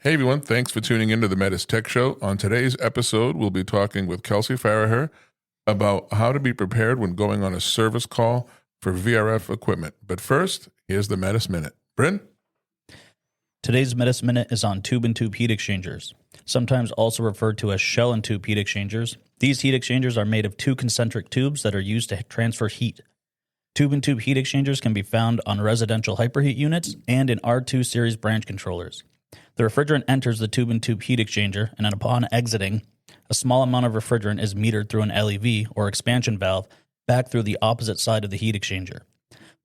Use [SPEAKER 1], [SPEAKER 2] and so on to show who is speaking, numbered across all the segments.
[SPEAKER 1] Hey everyone, thanks for tuning into the Metis Tech Show. On today's episode, we'll be talking with Kelsey Farraher about how to be prepared when going on a service call for VRF equipment. But first, here's the Metis Minute. Bryn?
[SPEAKER 2] Today's Metis Minute is on tube-and-tube heat exchangers, sometimes also referred to as shell-and-tube heat exchangers. These heat exchangers are made of two concentric tubes that are used to transfer heat. Tube-and-tube heat exchangers can be found on residential hyperheat units and in R2 series branch controllers. The refrigerant enters the tube-and-tube heat exchanger, and upon exiting, a small amount of refrigerant is metered through an LEV, or expansion valve, back through the opposite side of the heat exchanger.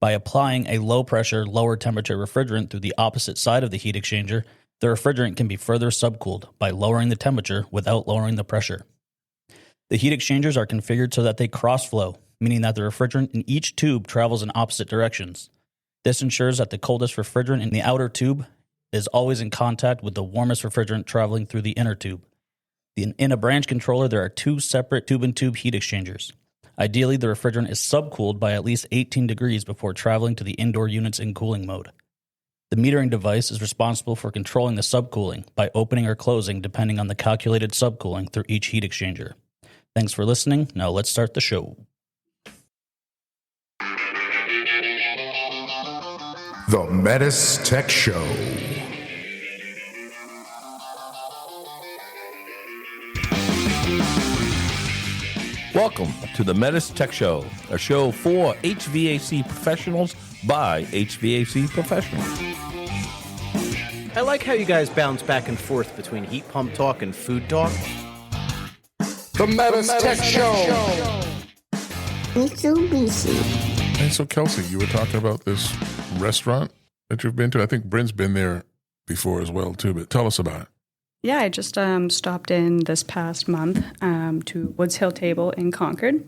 [SPEAKER 2] By applying a low-pressure, lower-temperature refrigerant through the opposite side of the heat exchanger, the refrigerant can be further subcooled by lowering the temperature without lowering the pressure. The heat exchangers are configured so that they cross-flow, meaning that the refrigerant in each tube travels in opposite directions. This ensures that the coldest refrigerant in the outer tube is always in contact with the warmest refrigerant traveling through the inner tube. In a branch controller, there are two separate tube-and-tube heat exchangers. Ideally, the refrigerant is subcooled by at least 18 degrees before traveling to the indoor units in cooling mode. The metering device is responsible for controlling the subcooling by opening or closing depending on the calculated subcooling through each heat exchanger. Thanks for listening. Now let's start the show.
[SPEAKER 3] The Metis Tech Show.
[SPEAKER 4] Welcome to the Metis Tech Show, a show for HVAC professionals by HVAC professionals.
[SPEAKER 5] I like how you guys bounce back and forth between heat pump talk and food talk.
[SPEAKER 3] The Metis Tech Show.
[SPEAKER 6] Mitsubishi.
[SPEAKER 1] Hey, so Kelsey, you were talking about this restaurant that you've been to. I think Bryn's been there before as well, too, but tell us about it.
[SPEAKER 6] Yeah, I just stopped in this past month to Woods Hill Table in Concord.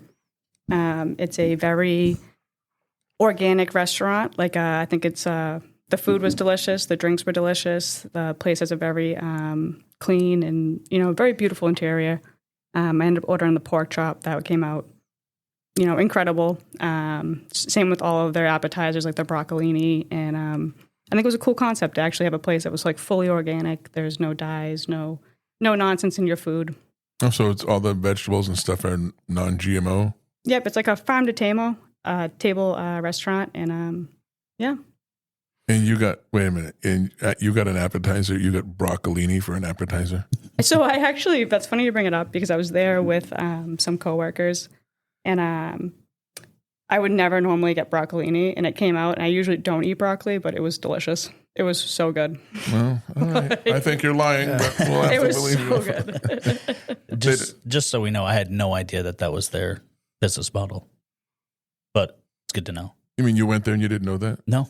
[SPEAKER 6] It's a very organic restaurant. I think it's the food was delicious, the drinks were delicious. The place has a very clean and very beautiful interior. I ended up ordering the pork chop that came out, incredible. Same with all of their appetizers, like the broccolini, and I think it was a cool concept to actually have a place that was fully organic. There's no dyes, no nonsense in your food.
[SPEAKER 1] Oh, so it's all the vegetables and stuff are non-GMO? Yep,
[SPEAKER 6] it's like a farm to table restaurant, and yeah.
[SPEAKER 1] And you got, wait a minute, and you got an appetizer, you got broccolini for an appetizer?
[SPEAKER 6] So I actually, that's funny you bring it up because I was there with some coworkers, and I would never normally get broccolini, and it came out, and I usually don't eat broccoli, but it was delicious. It was so good.
[SPEAKER 1] Well, all right. I think you're lying, but we'll have to believe you.
[SPEAKER 6] It was so
[SPEAKER 2] good. Just so we know, I had no idea that was their business model, but it's good to know.
[SPEAKER 1] You mean you went there and you didn't know that?
[SPEAKER 2] No.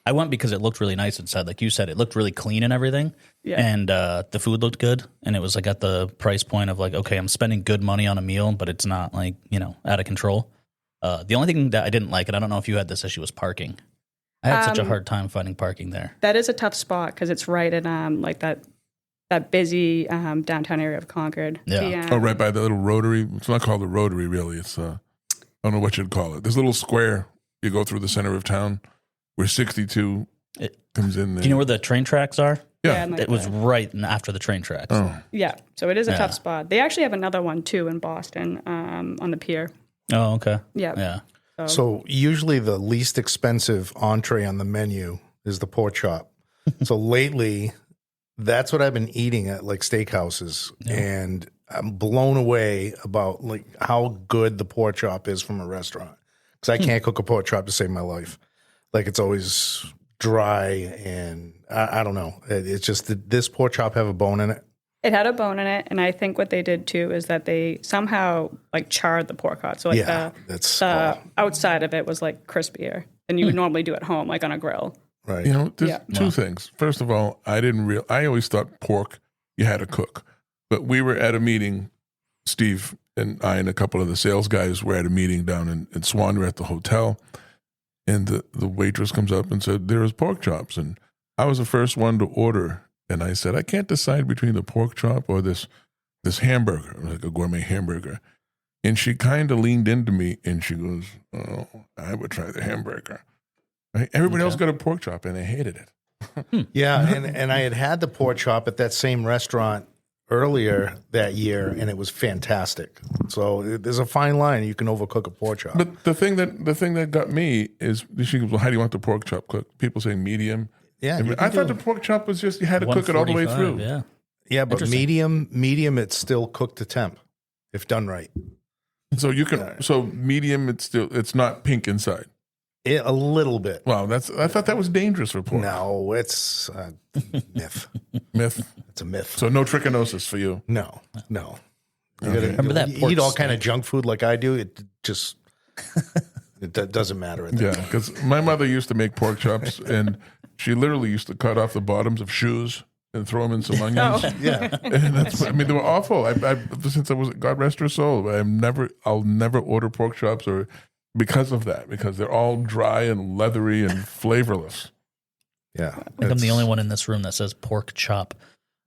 [SPEAKER 2] I went because it looked really nice inside. Like you said, it looked really clean and everything. Yeah. And the food looked good. And it was at the price point of okay, I'm spending good money on a meal, but it's not out of control. The only thing that I didn't like, and I don't know if you had this issue, was parking. I had such a hard time finding parking there.
[SPEAKER 6] That is a tough spot because it's right in that busy downtown area of Concord.
[SPEAKER 2] Yeah.
[SPEAKER 1] Right by the little rotary. It's not called the rotary, really. It's I don't know what you'd call it. There's a little square you go through the center of town where 62 comes in there.
[SPEAKER 2] Do you know where the train tracks are?
[SPEAKER 1] Yeah.
[SPEAKER 2] It was right after the train tracks.
[SPEAKER 1] Oh.
[SPEAKER 6] Yeah. So it is a tough spot. They actually have another one too in Boston on the pier.
[SPEAKER 2] Oh, okay.
[SPEAKER 6] Yeah.
[SPEAKER 7] So usually the least expensive entree on the menu is the pork chop. So lately, that's what I've been eating at steakhouses, and I'm blown away about how good the pork chop is from a restaurant. Because I can't cook a pork chop to save my life. It's always dry, and I don't know. It's just that this pork chop have a bone in it.
[SPEAKER 6] It had a bone in it, and I think what they did too is that they somehow charred the pork hot. So the outside of it was crispier than you would normally do at home, on a grill.
[SPEAKER 7] Right.
[SPEAKER 1] There's two things. First of all, I always thought pork you had to cook, but we were at a meeting. Steve and I and a couple of the sales guys were at a meeting down in Swan. We're at the hotel, and the waitress comes up and said there was pork chops, and I was the first one to order. And I said, I can't decide between the pork chop or this hamburger, a gourmet hamburger. And she kind of leaned into me and she goes, oh, I would try the hamburger. Right? Everybody else got a pork chop and they hated it.
[SPEAKER 7] Yeah, and I had the pork chop at that same restaurant earlier that year, and it was fantastic. So there's a fine line. You can overcook a pork chop.
[SPEAKER 1] But the thing that got me is she goes, well, how do you want the pork chop cooked? People saying medium.
[SPEAKER 7] Yeah, you
[SPEAKER 1] I
[SPEAKER 7] can
[SPEAKER 1] thought
[SPEAKER 7] do-
[SPEAKER 1] the pork chop was just you had to cook it all the way through.
[SPEAKER 2] Yeah.
[SPEAKER 7] Yeah, but
[SPEAKER 2] Interesting.
[SPEAKER 7] medium, it's still cooked to temp if done right.
[SPEAKER 1] So you can so medium. It's not pink inside.
[SPEAKER 7] A little bit.
[SPEAKER 1] Wow, I thought that was dangerous for pork.
[SPEAKER 7] No, it's a myth.
[SPEAKER 1] Myth.
[SPEAKER 7] It's a myth.
[SPEAKER 1] So no trichinosis for you.
[SPEAKER 7] No. You
[SPEAKER 2] Remember that
[SPEAKER 7] you
[SPEAKER 2] pork
[SPEAKER 7] eat all
[SPEAKER 2] steak?
[SPEAKER 7] kind of junk food like I do. It just doesn't matter. At that
[SPEAKER 1] Yeah,
[SPEAKER 7] point.
[SPEAKER 1] because my mother used to make pork chops, and she literally used to cut off the bottoms of shoes and throw them in some onions.
[SPEAKER 7] Yeah.
[SPEAKER 1] And they were awful. I since I was, God rest her soul, I'll never order pork chops or because of that, because they're all dry and leathery and flavorless.
[SPEAKER 7] Yeah.
[SPEAKER 2] I think I'm the only one in this room that says pork chop.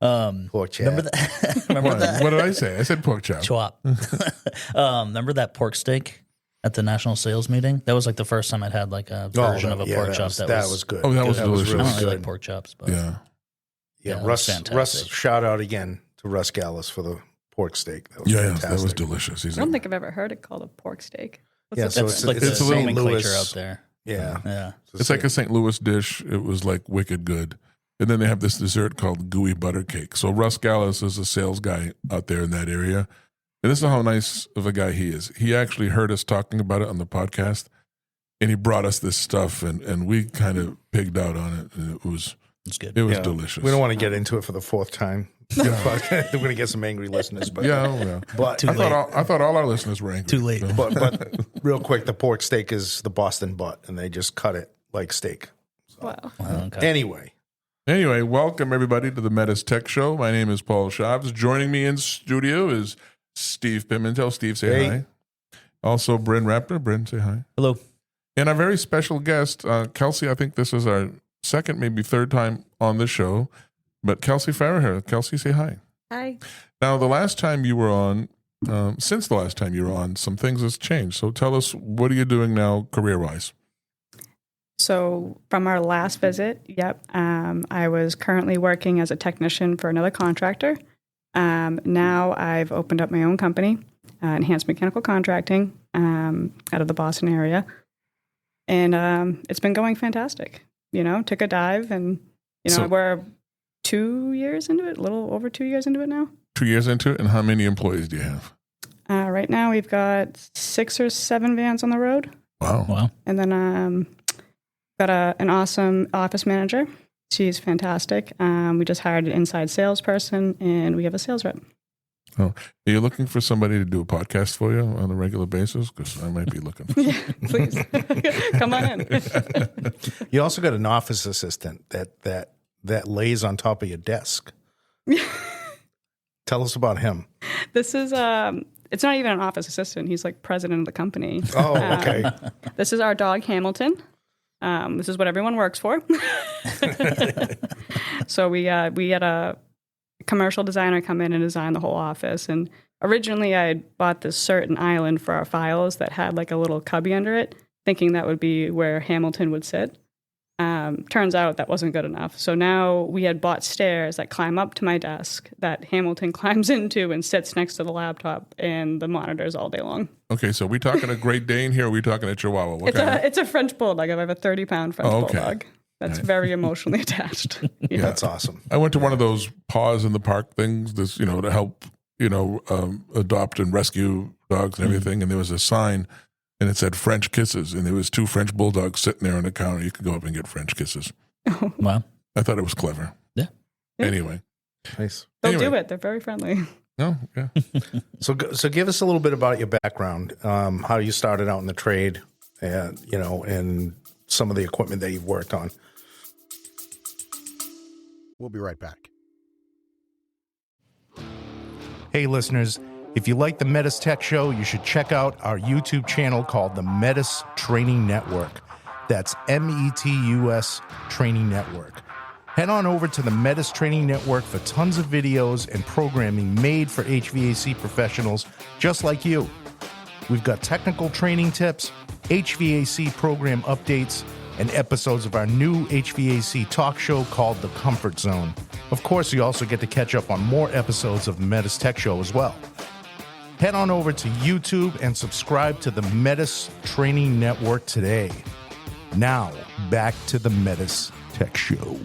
[SPEAKER 7] Pork chop.
[SPEAKER 2] Remember that? Remember
[SPEAKER 1] What,
[SPEAKER 2] that?
[SPEAKER 1] what did I say? I said pork chop.
[SPEAKER 2] Chop. Remember that pork steak at the national sales meeting? That was like the first time I'd had like a version of a pork chop
[SPEAKER 7] that was good.
[SPEAKER 1] Oh, that was delicious.
[SPEAKER 2] I don't
[SPEAKER 7] really
[SPEAKER 2] really like
[SPEAKER 7] good.
[SPEAKER 2] pork chops, but
[SPEAKER 1] Yeah.
[SPEAKER 7] Yeah,
[SPEAKER 2] that was
[SPEAKER 7] Russ.
[SPEAKER 2] fantastic.
[SPEAKER 7] Shout out again to Russ Gallus for the pork steak. That was
[SPEAKER 1] Yeah,
[SPEAKER 7] fantastic.
[SPEAKER 1] that was delicious. He's
[SPEAKER 6] I don't think I've ever heard it called a pork steak. What's
[SPEAKER 7] Yeah,
[SPEAKER 6] the-
[SPEAKER 7] so
[SPEAKER 2] that's
[SPEAKER 7] it's
[SPEAKER 2] like
[SPEAKER 7] it's
[SPEAKER 2] the
[SPEAKER 7] a St.
[SPEAKER 2] nomenclature
[SPEAKER 7] Louis
[SPEAKER 2] out there.
[SPEAKER 7] Yeah,
[SPEAKER 2] Yeah.
[SPEAKER 1] it's like a St. Louis dish. It was like wicked good. And then they have this dessert called gooey butter cake. So Russ Gallus is a sales guy out there in that area. And this is how nice of a guy he is. He actually heard us talking about it on the podcast, and he brought us this stuff, and we kind of pigged out on it. And it was
[SPEAKER 2] It's good.
[SPEAKER 1] yeah.
[SPEAKER 7] We
[SPEAKER 1] delicious.
[SPEAKER 7] don't want to get into it for the fourth time. We're going to get some angry listeners, but
[SPEAKER 1] Yeah.
[SPEAKER 7] But
[SPEAKER 2] Too
[SPEAKER 1] I
[SPEAKER 2] late.
[SPEAKER 1] thought all our listeners were angry.
[SPEAKER 2] Too late.
[SPEAKER 1] So-
[SPEAKER 7] but real quick, the pork steak is the Boston butt, and they just cut it like steak.
[SPEAKER 6] Wow.
[SPEAKER 2] Okay.
[SPEAKER 1] Anyway, welcome everybody to the Metis Tech Show. My name is Paul Schaubs. Joining me in studio is Steve Pimentel. Steve, say
[SPEAKER 7] Hey.
[SPEAKER 1] hi. Also, Bryn Raptor. Bryn, say hi.
[SPEAKER 2] Hello.
[SPEAKER 1] And our very special guest, Kelsey. I think this is our second, maybe third time on the show. But Kelsey Farraher. Kelsey, say hi.
[SPEAKER 6] Hi.
[SPEAKER 1] Now, the last time you were on, since the last time you were on, some things has changed. So tell us, what are you doing now career-wise?
[SPEAKER 6] So from our last visit, I was currently working as a technician for another contractor. Now I've opened up my own company, Enhanced Mechanical Contracting, out of the Boston area. And it's been going fantastic. Took a dive and,
[SPEAKER 1] So-
[SPEAKER 6] we're 2 years into it, a little over 2 years into it now.
[SPEAKER 1] 2 years into it, and how many employees do you have?
[SPEAKER 6] Right now we've got 6 or 7 vans on the road.
[SPEAKER 1] Wow.
[SPEAKER 2] Wow.
[SPEAKER 6] And then got an awesome office manager. She's fantastic. We just hired an inside salesperson, and we have a sales rep.
[SPEAKER 1] Oh, are you looking for somebody to do a podcast for you on a regular basis? Because I might be looking for
[SPEAKER 6] Yeah, please come on in.
[SPEAKER 7] You also got an office assistant that lays on top of your desk. Tell us about him.
[SPEAKER 6] This is it's not even an office assistant. He's like president of the company.
[SPEAKER 7] Oh, okay.
[SPEAKER 6] This is our dog Hamilton. This is what everyone works for. So we had a commercial designer come in and design the whole office. And originally I had bought this certain island for our files that had like a little cubby under it, thinking that would be where Hamilton would sit. Turns out that wasn't good enough. So now we had bought stairs that climb up to my desk that Hamilton climbs into and sits next to the laptop and the monitors all day long.
[SPEAKER 1] Okay, so we talking a Great Dane here, or we talking a Chihuahua? What
[SPEAKER 6] It's
[SPEAKER 1] kind
[SPEAKER 6] a French bulldog. I have a 30-pound French
[SPEAKER 1] okay.
[SPEAKER 6] bulldog that's very emotionally attached. Yeah.
[SPEAKER 7] That's awesome.
[SPEAKER 1] I went to one of those paws in the park things, this, to help, adopt and rescue dogs and everything. And there was a sign and it said French kisses. And there was 2 French bulldogs sitting there on the counter. You could go up and get French kisses.
[SPEAKER 2] Wow.
[SPEAKER 1] I thought it was clever.
[SPEAKER 2] Yeah.
[SPEAKER 1] Anyway.
[SPEAKER 7] Nice.
[SPEAKER 6] They'll
[SPEAKER 1] Anyway.
[SPEAKER 6] do it. They're very friendly.
[SPEAKER 1] No, yeah.
[SPEAKER 7] So give us a little bit about your background, how you started out in the trade, and and some of the equipment that you've worked on.
[SPEAKER 3] We'll be right back.
[SPEAKER 7] Hey, listeners, if you like the Metis Tech Show, you should check out our YouTube channel called the Metis Training Network. That's METUS Training Network. Head on over to the Metis Training Network for tons of videos and programming made for HVAC professionals just like you. We've got technical training tips, HVAC program updates, and episodes of our new HVAC talk show called The Comfort Zone. Of course, you also get to catch up on more episodes of the Metis Tech Show as well. Head on over to YouTube and subscribe to the Metis Training Network today. Now, back to the Metis Tech Show.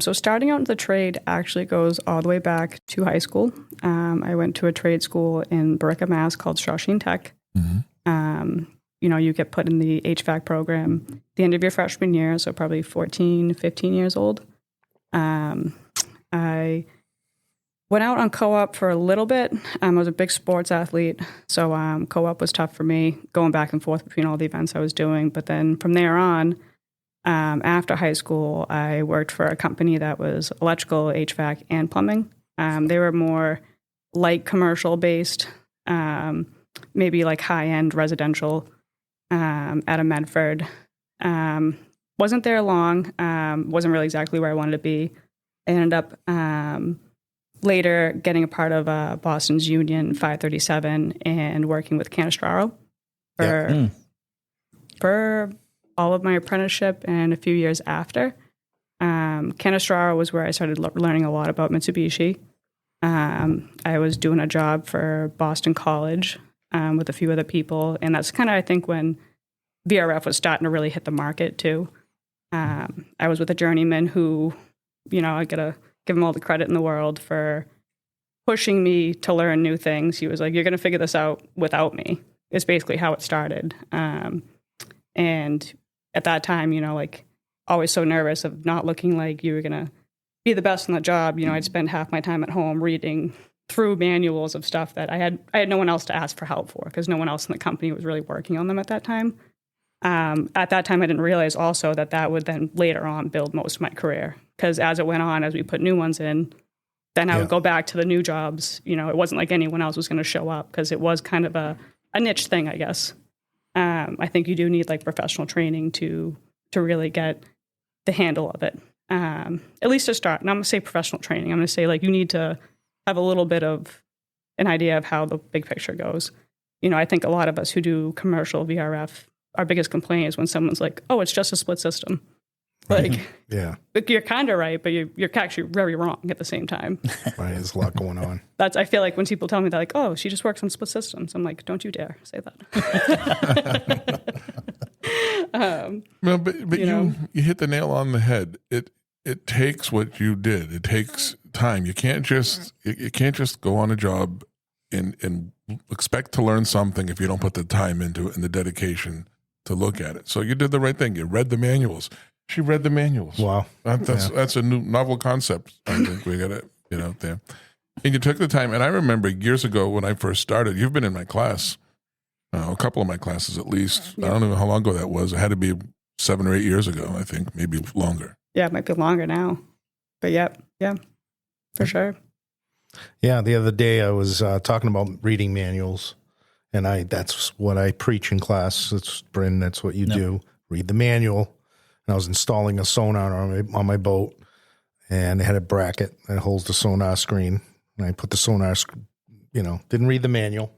[SPEAKER 6] So starting out in the trade actually goes all the way back to high school. I went to a trade school in Barica, Mass. Called Shawsheen Tech. You get put in the HVAC program at the end of your freshman year, so probably 14, 15 years old. I went out on co-op for a little bit. I was a big sports athlete, so co-op was tough for me, going back and forth between all the events I was doing. But then from there on, after high school, I worked for a company that was electrical, HVAC, and plumbing. They were more light commercial based, maybe like high-end residential out of Medford. Wasn't there long, wasn't really exactly where I wanted to be. I ended up later getting a part of Boston's Union 537 and working with Canestraro for all of my apprenticeship and a few years after. Canestraro was where I started learning a lot about Mitsubishi. I was doing a job for Boston College with a few other people, and that's kind of, I think, when VRF was starting to really hit the market too. I was with a journeyman who, I gotta give him all the credit in the world for pushing me to learn new things. He was like, "You're gonna figure this out without me." It's basically how it started. And at that time, always so nervous of not looking like you were gonna be the best in the job. I'd spend half my time at home reading through manuals of stuff that I had no one else to ask for help for, because no one else in the company was really working on them at that time. At that time, I didn't realize also that would then later on build most of my career, because as it went on, as we put new ones in, then I would go back to the new jobs. It wasn't like anyone else was going to show up, because it was kind of a niche thing, I guess. I think you do need like professional training to really get the handle of it, at least to start. And I'm going to say professional training. I'm going to say like you need to have a little bit of an idea of how the big picture goes. I think a lot of us who do commercial VRF, our biggest complaint is when someone's like, "Oh, it's just a split system." Like,
[SPEAKER 7] Yeah.
[SPEAKER 6] you're kind of right, but you're actually very wrong at the same time.
[SPEAKER 7] Right, there's a lot going on.
[SPEAKER 6] I feel like when people tell me that, like, "Oh, she just works on split systems," I'm like, "Don't you dare say that."
[SPEAKER 1] No, but you hit the nail on the head. It takes what you did. It takes time. You can't just go on a job and expect to learn something if you don't put the time into it and the dedication to look at it. So you did the right thing. You read the manuals. She read the manuals.
[SPEAKER 7] Wow.
[SPEAKER 1] That's a new novel concept. I think we got to get out there. And you took the time. And I remember years ago when I first started, you've been in my class, a couple of my classes at least. Yeah. I don't know how long ago that was. It had to be 7 or 8 years ago, I think, maybe longer.
[SPEAKER 6] Yeah, it might be longer now. But yeah, for sure.
[SPEAKER 7] Yeah, the other day I was talking about reading manuals, and that's what I preach in class. It's Bryn, that's what you do. Read the manual. And I was installing a sonar on my boat, and it had a bracket that holds the sonar screen. And I put the sonar, didn't read the manual,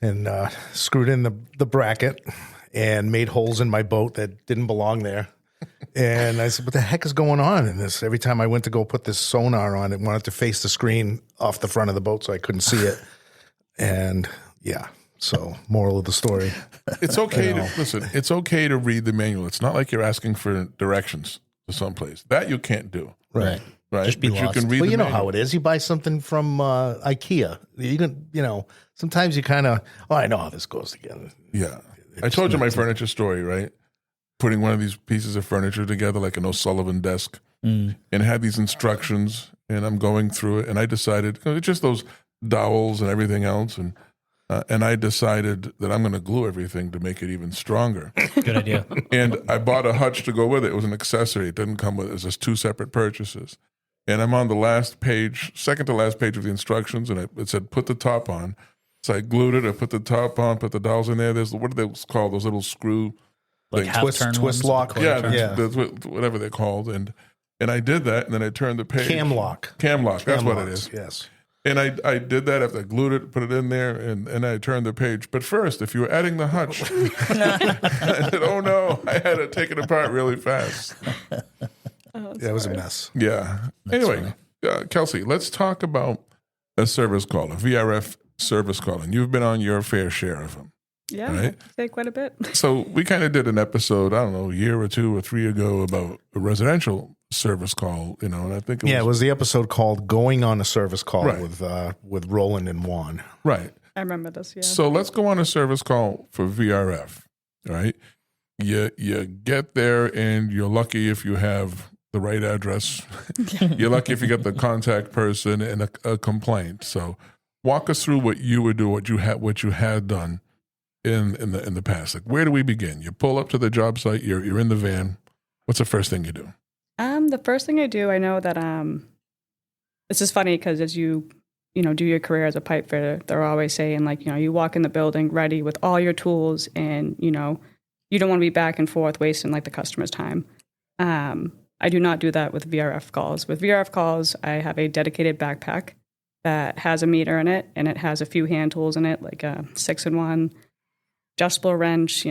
[SPEAKER 7] and screwed in the bracket and made holes in my boat that didn't belong there. And I said, "What the heck is going on in this?" Every time I went to go put this sonar on, it wanted to face the screen off the front of the boat so I couldn't see it. And so moral of the story.
[SPEAKER 1] It's okay to listen. It's okay to read the manual. It's not like you're asking for directions to someplace that you can't do.
[SPEAKER 7] Right.
[SPEAKER 2] Just be
[SPEAKER 1] but
[SPEAKER 2] lost.
[SPEAKER 1] You can read
[SPEAKER 7] Well,
[SPEAKER 1] the
[SPEAKER 7] you know
[SPEAKER 1] manual.
[SPEAKER 7] how it is. You buy something from IKEA. You can, sometimes you kind of, I know how this goes together.
[SPEAKER 1] Yeah. I told you my furniture story, right? Putting one of these pieces of furniture together like an O'Sullivan desk and had these instructions, and I'm going through it, and I decided, it's just those dowels and everything else, and I decided that I'm going to glue everything to make it even stronger.
[SPEAKER 2] Good idea.
[SPEAKER 1] And I bought a hutch to go with it. It was an accessory. It didn't come with it. It was just 2 separate purchases. And I'm on the last page, second to last page of the instructions, and it said, "Put the top on." So I glued it. I put the top on, put the dowels in there. There's, what are they called? Those little screw
[SPEAKER 2] Like
[SPEAKER 1] things.
[SPEAKER 2] half-turn
[SPEAKER 7] Twist
[SPEAKER 2] ones,
[SPEAKER 7] lock.
[SPEAKER 2] quarter turn.
[SPEAKER 7] Yeah.
[SPEAKER 1] That's whatever they're called. And I did that, and then I turned the page.
[SPEAKER 7] Cam lock.
[SPEAKER 1] Cam lock. That's
[SPEAKER 7] Cam
[SPEAKER 1] what it
[SPEAKER 7] locks,
[SPEAKER 1] is.
[SPEAKER 7] Yes.
[SPEAKER 1] And I did that after I glued it, put it in there, and I turned the page. But first, if you were adding the hutch, I said, oh no, I had to take it apart really fast.
[SPEAKER 7] Yeah, it was a mess.
[SPEAKER 1] Yeah. Anyway, Kelsey, let's talk about a service call, a VRF service call. And you've been on your fair share of them.
[SPEAKER 6] Yeah,
[SPEAKER 1] right?
[SPEAKER 6] I'd say quite a bit.
[SPEAKER 1] So we kind of did an episode, I don't know, a year or 2 or 3 ago about a residential service call, and I think
[SPEAKER 7] It was the episode called "Going on a Service Call"
[SPEAKER 1] Right.
[SPEAKER 7] with Roland and Juan.
[SPEAKER 1] Right.
[SPEAKER 6] I remember this, yeah.
[SPEAKER 1] So let's go on a service call for VRF, right? You get there, and you're lucky if you have the right address. You're lucky if you get the contact person and a complaint. So walk us through what you would do, what you had done in the past. Like, where do we begin? You pull up to the job site. You're in the van. What's the first thing you do?
[SPEAKER 6] The first thing I do, I know that this is funny because as you do your career as a pipe fitter, they're always saying like, you walk in the building ready with all your tools, and you don't want to be back and forth wasting like the customer's time. I do not do that with VRF calls. With VRF calls, I have a dedicated backpack that has a meter in it, and it has a few hand tools in it, like a 6-in-1, adjustable wrench,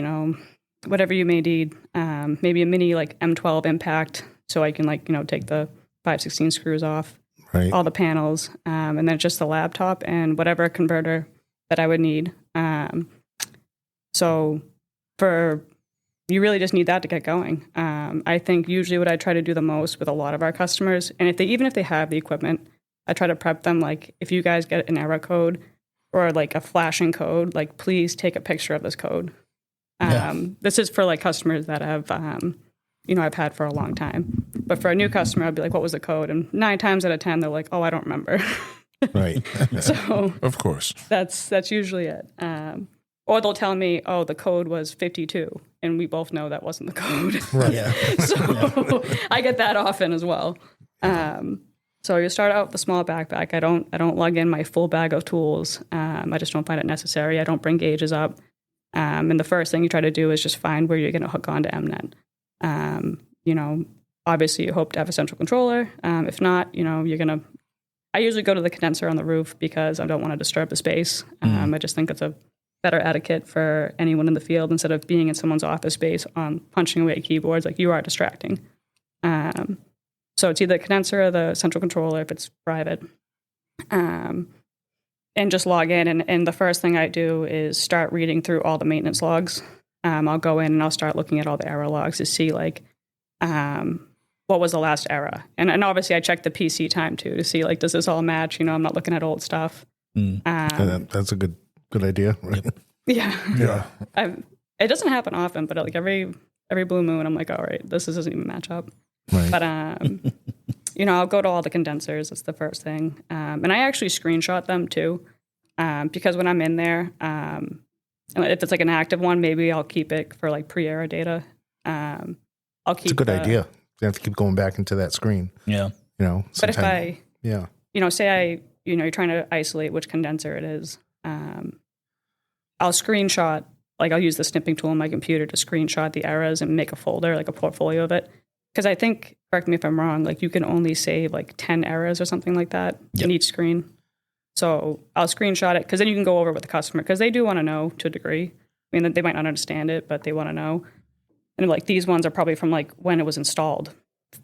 [SPEAKER 6] whatever you may need. Maybe a mini like M12 impact, so I can take the 5/16 screws off,
[SPEAKER 7] Right.
[SPEAKER 6] all the panels, and then just the laptop and whatever converter that I would need. So you really just need that to get going. I think usually what I try to do the most with a lot of our customers, and even if they have the equipment, I try to prep them, like, if you guys get an error code or like a flashing code, like, please take a picture of this code. This is for like customers that have, I've had for a long time. But for a new customer, I'd be like, what was the code? And 9 times out of 10, they're like, oh, I don't remember.
[SPEAKER 7] Right.
[SPEAKER 6] So
[SPEAKER 1] Of course.
[SPEAKER 6] that's usually it. Or they'll tell me, oh, the code was 52. And we both know that wasn't the code.
[SPEAKER 7] Right.
[SPEAKER 2] Yeah.
[SPEAKER 6] So I get that often as well. So you start out with a small backpack. I don't lug in my full bag of tools. I just don't find it necessary. I don't bring gauges up. And the first thing you try to do is just find where you're going to hook onto MNet. Obviously you hope to have a central controller. If not, I usually go to the condenser on the roof because I don't want to disturb the space. I just think it's a better etiquette for anyone in the field instead of being in someone's office space on punching away at keyboards. Like, you are distracting. So it's either the condenser or the central controller if it's private. And just log in. And the first thing I do is start reading through all the maintenance logs. I'll go in and I'll start looking at all the error logs to see, like, what was the last error. And obviously I check the PC time too to see, like, does this all match? I'm not looking at old stuff.
[SPEAKER 7] That's a good idea. Right?
[SPEAKER 6] Yeah. It doesn't happen often, but like every blue moon, I'm like, all right, this doesn't even match up.
[SPEAKER 7] Right.
[SPEAKER 6] But, I'll go to all the condensers. That's the first thing. And I actually screenshot them too, because when I'm in there, if it's like an active one, maybe I'll keep it for like pre-error data. I'll keep.
[SPEAKER 7] It's a good idea. You have to keep going back into that screen.
[SPEAKER 2] Yeah.
[SPEAKER 6] But if I,
[SPEAKER 7] yeah,
[SPEAKER 6] say you're trying to isolate which condenser it is, I'll screenshot, like, I'll use the snipping tool on my computer to screenshot the errors and make a folder, like a portfolio of it. Because I think, correct me if I'm wrong, like, you can only save like 10 errors or something like that in each screen. So I'll screenshot it, because then you can go over with the customer, because they do want to know to a degree. I mean, they might not understand it, but they want to know. And like, these ones are probably from like when it was installed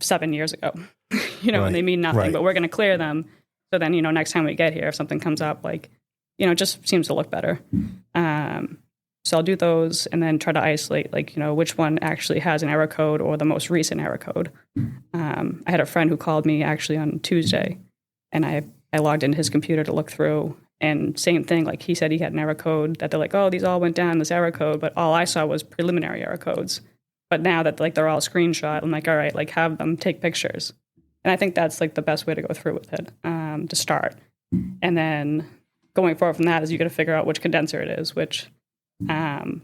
[SPEAKER 6] 7 years ago,
[SPEAKER 7] Right.
[SPEAKER 6] and they mean nothing,
[SPEAKER 7] Right.
[SPEAKER 6] but we're going to clear them. So then, next time we get here, if something comes up, like, it just seems to look better. So I'll do those and then try to isolate, like, which one actually has an error code or the most recent error code. I had a friend who called me actually on Tuesday, and I logged into his computer to look through, and same thing. Like, he said he had an error code that they're like, oh, these all went down this error code, but all I saw was preliminary error codes. But now that, like, they're all screenshot, I'm like, all right, like, have them take pictures. And I think that's like the best way to go through with it, to start. And then going forward from that is you got to figure out which condenser it is, which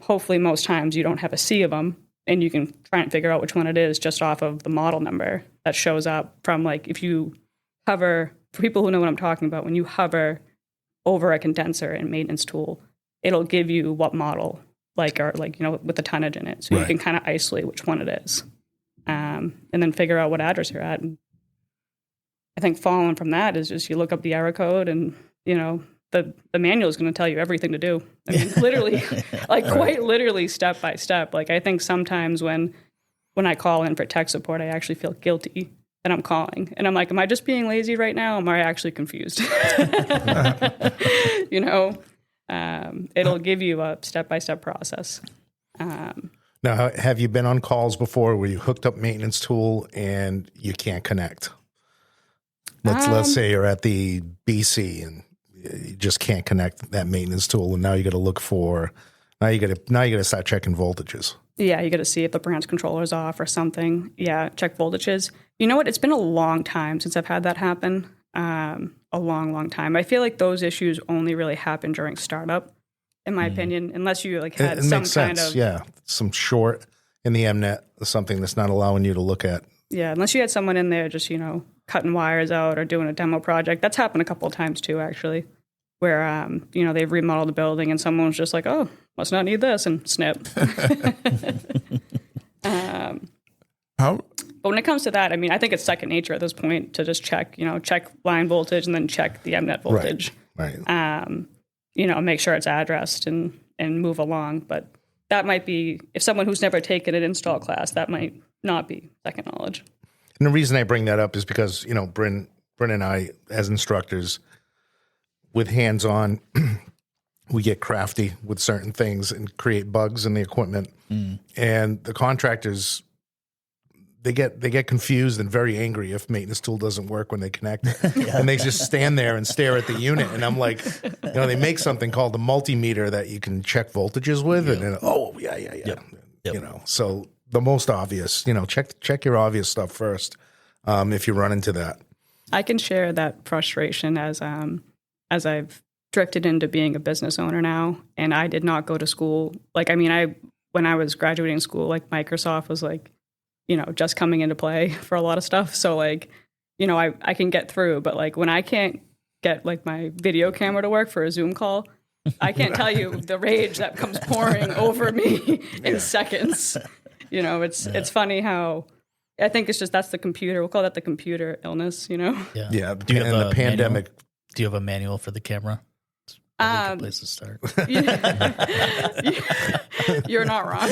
[SPEAKER 6] hopefully most times you don't have a sea of them, and you can try and figure out which one it is just off of the model number that shows up from, like, if you hover, for people who know what I'm talking about, when you hover over a condenser in maintenance tool, it'll give you what model, like, or like, with the tonnage in it. So you can kind of isolate which one it is. And then figure out what address you're at. And I think following from that is just you look up the error code and, the manual is going to tell you everything to do. I mean, literally, quite literally step by step. Like, I think sometimes when I call in for tech support, I actually feel guilty that I'm calling. And I'm like, am I just being lazy right now? Or am I actually confused? It'll give you a step-by-step process.
[SPEAKER 7] Now, have you been on calls before where you hooked up maintenance tool and you can't connect? Let's say you're at the BC and you just can't connect that maintenance tool, and now you got to look for now you got to start checking voltages.
[SPEAKER 6] Yeah, you got to see if the branch controller is off or something. Yeah, check voltages. You know what? It's been a long time since I've had that happen. A long time. I feel like those issues only really happen during startup, in my opinion, unless you had
[SPEAKER 7] it
[SPEAKER 6] some
[SPEAKER 7] makes
[SPEAKER 6] kind
[SPEAKER 7] sense.
[SPEAKER 6] of
[SPEAKER 7] some short in the MNet, something that's not allowing you to look at.
[SPEAKER 6] Yeah, unless you had someone in there just cutting wires out or doing a demo project. That's happened a couple of times too, actually, where they've remodeled the building and someone's just like, oh, must not need this, and snip.
[SPEAKER 1] How?
[SPEAKER 6] But when it comes to that, I mean, I think it's second nature at this point to just check line voltage and then check the MNet voltage.
[SPEAKER 7] Right.
[SPEAKER 6] Make sure it's addressed and move along. But that might be, if someone who's never taken an install class, that might not be second knowledge.
[SPEAKER 7] And the reason I bring that up is because, Bryn and I, as instructors, with hands-on, we get crafty with certain things and create bugs in the equipment. And the contractors, they get confused and very angry if maintenance tool doesn't work when they connect it. And they just stand there and stare at the unit. And I'm like, they make something called the multimeter that you can check voltages with. Yep. And Yep. So the most obvious, check your obvious stuff first if you run into that.
[SPEAKER 6] I can share that frustration as I've drifted into being a business owner now, and I did not go to school. When I was graduating school, Microsoft was just coming into play for a lot of stuff. So I can get through, but when I can't get my video camera to work for a Zoom call, I can't tell you the rage that comes pouring over me in seconds. It's funny how I think it's just that's the computer. We'll call that the computer illness.
[SPEAKER 7] Yeah.
[SPEAKER 2] The
[SPEAKER 7] pandemic.
[SPEAKER 2] Manual? Do you have a manual for the camera? A good place to start.
[SPEAKER 6] You're not wrong.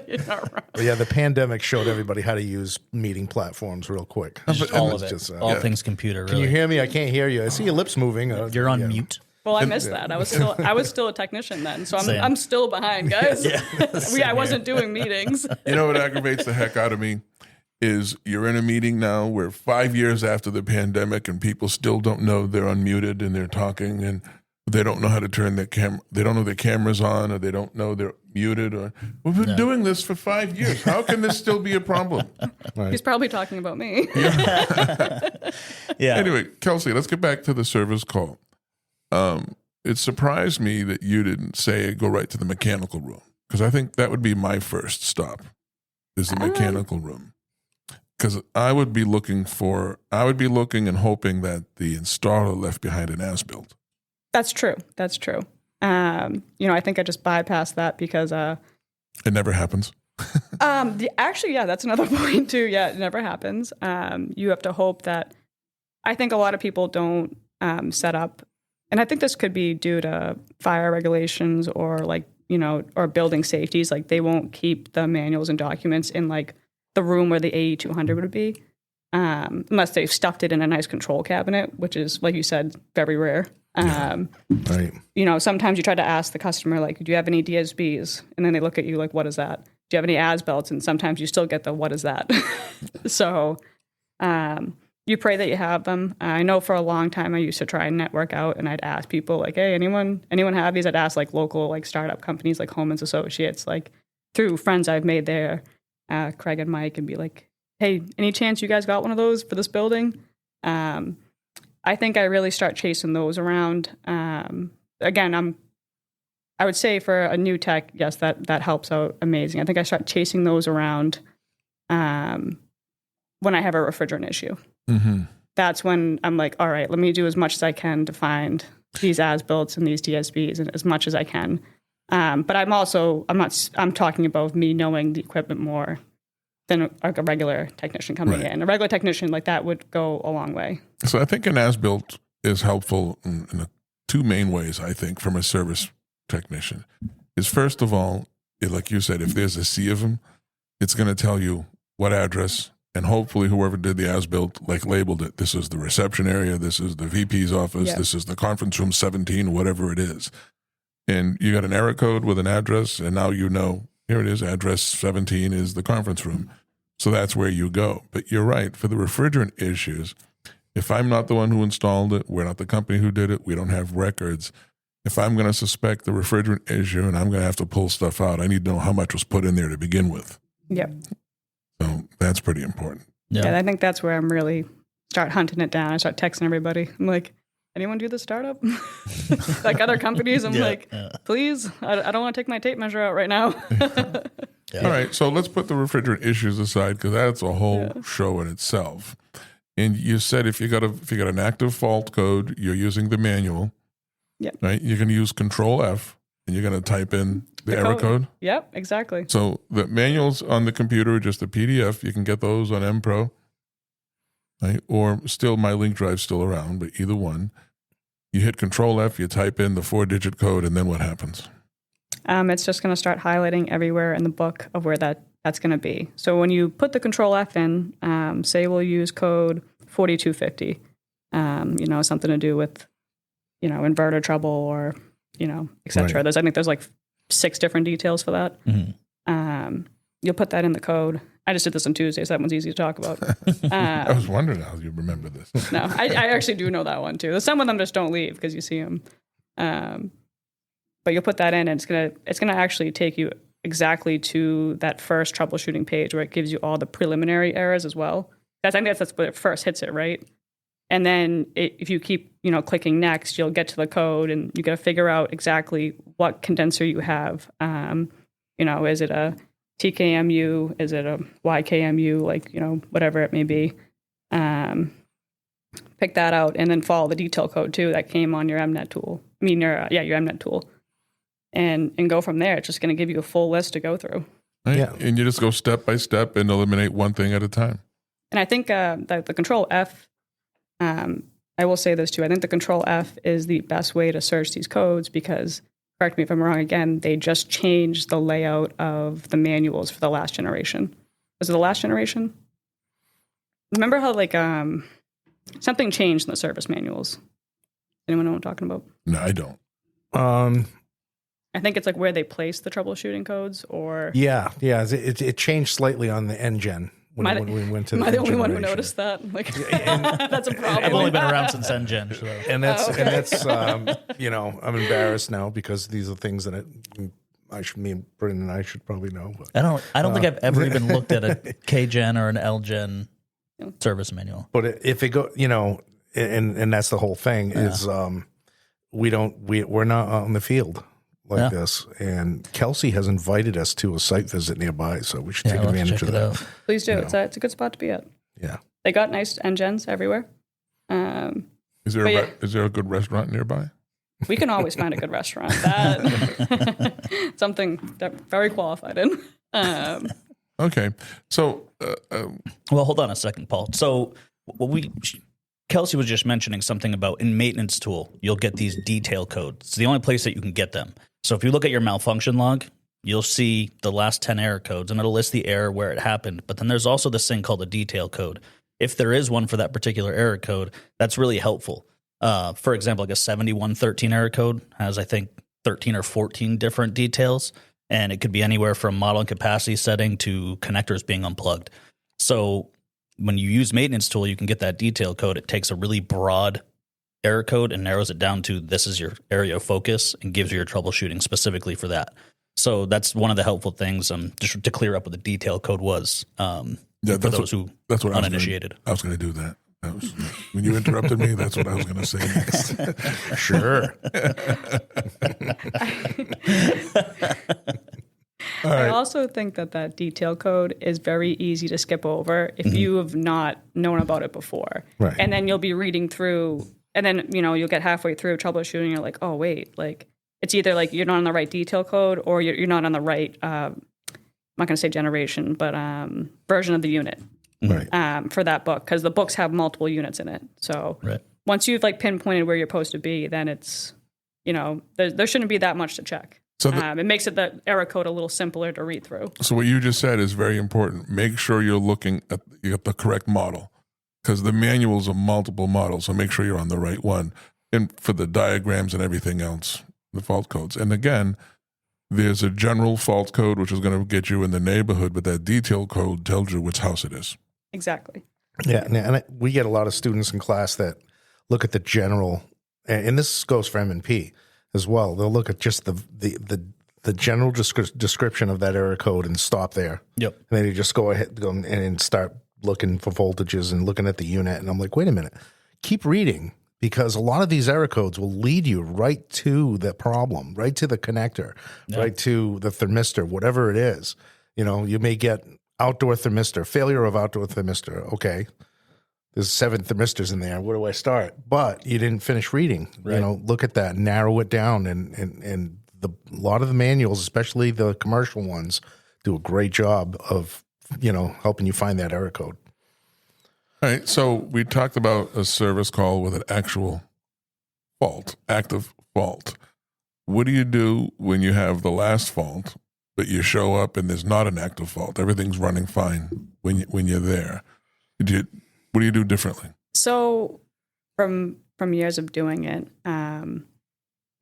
[SPEAKER 6] You're not wrong.
[SPEAKER 7] Yeah, the pandemic showed everybody how to use meeting platforms real quick.
[SPEAKER 2] All of it. All things computer. Really.
[SPEAKER 7] Can you hear me? I can't hear you. I see your lips moving.
[SPEAKER 2] You're on mute.
[SPEAKER 6] Well, I missed that. I was still a technician then, so I'm still behind, guys. I wasn't doing meetings.
[SPEAKER 1] You know what aggravates the heck out of me is you're in a meeting now where 5 years after the pandemic and people still don't know they're unmuted and they're talking and they don't know how to turn their camera. They don't know their camera's on, or they don't know they're muted. Or we've been doing this for 5 years. How can this still be a problem?
[SPEAKER 6] Right. He's probably talking about me.
[SPEAKER 2] Yeah.
[SPEAKER 1] Anyway, Kelsey, let's get back to the service call. It surprised me that you didn't say go right to the mechanical room, because I think that would be my first stop, is the mechanical room. Because I would be looking and hoping that the installer left behind an as-built.
[SPEAKER 6] That's true. I think I just bypassed that because
[SPEAKER 1] it never happens.
[SPEAKER 6] Actually, yeah, that's another point too. Yeah, it never happens. You have to hope that. I think a lot of people don't set up, and I think this could be due to fire regulations or or building safeties. They won't keep the manuals and documents in the room where the AE200 would be, unless they've stuffed it in a nice control cabinet, which is, like you said, very rare.
[SPEAKER 7] Right.
[SPEAKER 6] Sometimes you try to ask the customer, do you have any DSBs? And then they look at you what is that? Do you have any as-belts? And sometimes you still get the, what is that? So you pray that you have them. I know for a long time I used to try and network out, and I'd ask people, hey, anyone have these? I'd ask local startup companies like Holman's Associates, through friends I've made there, Craig and Mike, and be hey, any chance you guys got one of those for this building? I think I really start chasing those around. Again, I would say for a new tech, yes, that helps out amazing. I think I start chasing those around when I have a refrigerant issue.
[SPEAKER 1] Mm-hmm.
[SPEAKER 6] That's when I'm all right, let me do as much as I can to find these as-builts and these DSBs and as much as I can. But I'm talking about me knowing the equipment more than a regular technician coming
[SPEAKER 1] Right.
[SPEAKER 6] in. A regular technician like that would go a long way.
[SPEAKER 1] So I think an as-built is helpful in two main ways, I think, from a service technician. Is first of all, like you said, if there's a sea of them, it's going to tell you what address, and hopefully whoever did the as-built labeled it. This is the reception area. This is the VP's office.
[SPEAKER 6] Yep.
[SPEAKER 1] This is the conference room 17, whatever it is. And you got an error code with an address, and now you know, here it is, address 17 is the conference room. So that's where you go. But you're right, for the refrigerant issues, if I'm not the one who installed it, we're not the company who did it, we don't have records. If I'm going to suspect the refrigerant issue and I'm going to have to pull stuff out, I need to know how much was put in there to begin with.
[SPEAKER 6] Yep.
[SPEAKER 1] So that's pretty important.
[SPEAKER 2] Yeah.
[SPEAKER 6] Yeah, I think that's where I'm really start hunting it down. I start texting everybody. I'm like, anyone do the startup? Like other companies, I'm like, please, I don't want to take my tape measure out right now.
[SPEAKER 1] All right, so let's put the refrigerant issues aside because that's a whole show in itself. And you said if you got an active fault code, you're using the manual.
[SPEAKER 6] Yep.
[SPEAKER 1] Right? You're going to use Control F, and you're going to type in the error code.
[SPEAKER 6] Yep, exactly.
[SPEAKER 1] So the manuals on the computer are just a PDF. You can get those on MPro. Right? Or still, my link drive's still around, but either one. You hit Control F, you type in the 4-digit code, and then what happens?
[SPEAKER 6] It's just going to start highlighting everywhere in the book of where that's going to be. So when you put the Control F in, say we'll use code 4250, something to do with, inverter trouble or, et cetera.
[SPEAKER 1] Right.
[SPEAKER 6] I think there's like 6 different details for that.
[SPEAKER 2] Mm-hmm.
[SPEAKER 6] You'll put that in the code. I just did this on Tuesday, so that one's easy to talk about.
[SPEAKER 1] I was wondering how you remember this.
[SPEAKER 6] No, I actually do know that one too. Some of them just don't leave because you see them. But you'll put that in, and it's gonna actually take you exactly to that first troubleshooting page where it gives you all the preliminary errors as well. I think that's what it first hits it, right? And then if you keep clicking next, you'll get to the code, and you got to figure out exactly what condenser you have. Is it a TKMU? Is it a YKMU? Whatever it may be. Pick that out and then follow the detail code too that came on your MNet tool. Your MNet tool. And go from there. It's just going to give you a full list to go through.
[SPEAKER 1] Right?
[SPEAKER 7] Yeah.
[SPEAKER 1] And you just go step by step and eliminate one thing at a time.
[SPEAKER 6] And I think that the Control F, I will say this too, I think the Control F is the best way to search these codes because, correct me if I'm wrong again, they just changed the layout of the manuals for the last generation. Was it the last generation? Remember how something changed in the service manuals? Anyone know what I'm talking about?
[SPEAKER 1] No, I don't.
[SPEAKER 6] I think it's where they place the troubleshooting codes or...
[SPEAKER 7] Yeah. It changed slightly on the NGen when we went to the
[SPEAKER 6] Am I the only one who
[SPEAKER 7] generation.
[SPEAKER 6] noticed that? That's a problem.
[SPEAKER 2] I've only been around since NGen. So.
[SPEAKER 7] And that's I'm embarrassed now because these are things that Bryn and I should probably know. But,
[SPEAKER 2] I don't think I've ever even looked at a KGen or an LGen service manual.
[SPEAKER 7] but if it go, and that's the whole thing is we're not on the field like this. And Kelsey has invited us to a site visit nearby, so we should take
[SPEAKER 2] I'll have to
[SPEAKER 7] advantage
[SPEAKER 2] check
[SPEAKER 7] of
[SPEAKER 2] it
[SPEAKER 7] that.
[SPEAKER 2] out.
[SPEAKER 6] Please do. It's a good spot to be at.
[SPEAKER 7] Yeah.
[SPEAKER 6] They got nice NGens everywhere.
[SPEAKER 1] Is there a good restaurant nearby?
[SPEAKER 6] We can always find a good restaurant. That something that very qualified in.
[SPEAKER 1] Okay. So,
[SPEAKER 2] Well, hold on a second, Paul. So Kelsey was just mentioning something about in maintenance tool, you'll get these detail codes. It's the only place that you can get them. So if you look at your malfunction log, you'll see the last 10 error codes, and it'll list the error where it happened. But then there's also this thing called a detail code. If there is one for that particular error code, that's really helpful. For example, like a 7113 error code has, I think, 13 or 14 different details, and it could be anywhere from model and capacity setting to connectors being unplugged. So when you use maintenance tool, you can get that detail code. It takes a really broad error code and narrows it down to this is your area of focus and gives you your troubleshooting specifically for that. So that's one of the helpful things just to clear up what the detail code was for those who are uninitiated.
[SPEAKER 1] I was going to do that. When you interrupted me, that's what I was going to say next.
[SPEAKER 7] Sure.
[SPEAKER 6] I also think that detail code is very easy to skip over if you have not known about it before.
[SPEAKER 7] Right.
[SPEAKER 6] And then you'll be reading through, and then you'll get halfway through troubleshooting, and you're like, oh wait, it's either you're not on the right detail code or you're not on the right not going to say generation, but version of the unit
[SPEAKER 7] Right.
[SPEAKER 6] for that book, because the books have multiple units in it. So once you've like pinpointed where you're supposed to be, then it's, there shouldn't be that much to check.
[SPEAKER 1] So
[SPEAKER 6] it makes the error code a little simpler to read through.
[SPEAKER 1] So what you just said is very important. Make sure you're looking at the correct model, because the manuals are multiple models. So make sure you're on the right one. And for the diagrams and everything else, the fault codes. And again, there's a general fault code, which is going to get you in the neighborhood, but that detail code tells you which house it is.
[SPEAKER 6] Exactly.
[SPEAKER 7] Yeah, and we get a lot of students in class that look at the general, and this goes for M&P as well. They'll look at just the general description of that error code and stop there.
[SPEAKER 2] Yep.
[SPEAKER 7] And then you just go ahead and start looking for voltages and looking at the unit. And I'm like, wait a minute, keep reading, because a lot of these error codes will lead you right to the problem, right to the connector, right to the thermistor, whatever it is. You may get outdoor thermistor, failure of outdoor thermistor. Okay, there's 7 thermistors in there. Where do I start? But you didn't finish reading.
[SPEAKER 2] Right.
[SPEAKER 7] Look at that, narrow it down, and a lot of the manuals, especially the commercial ones, do a great job of helping you find that error code.
[SPEAKER 1] All right, so we talked about a service call with an actual fault, active fault. What do you do when you have the last fault, but you show up and there's not an active fault? Everything's running fine when you're there. What do you do differently?
[SPEAKER 6] So from years of doing it,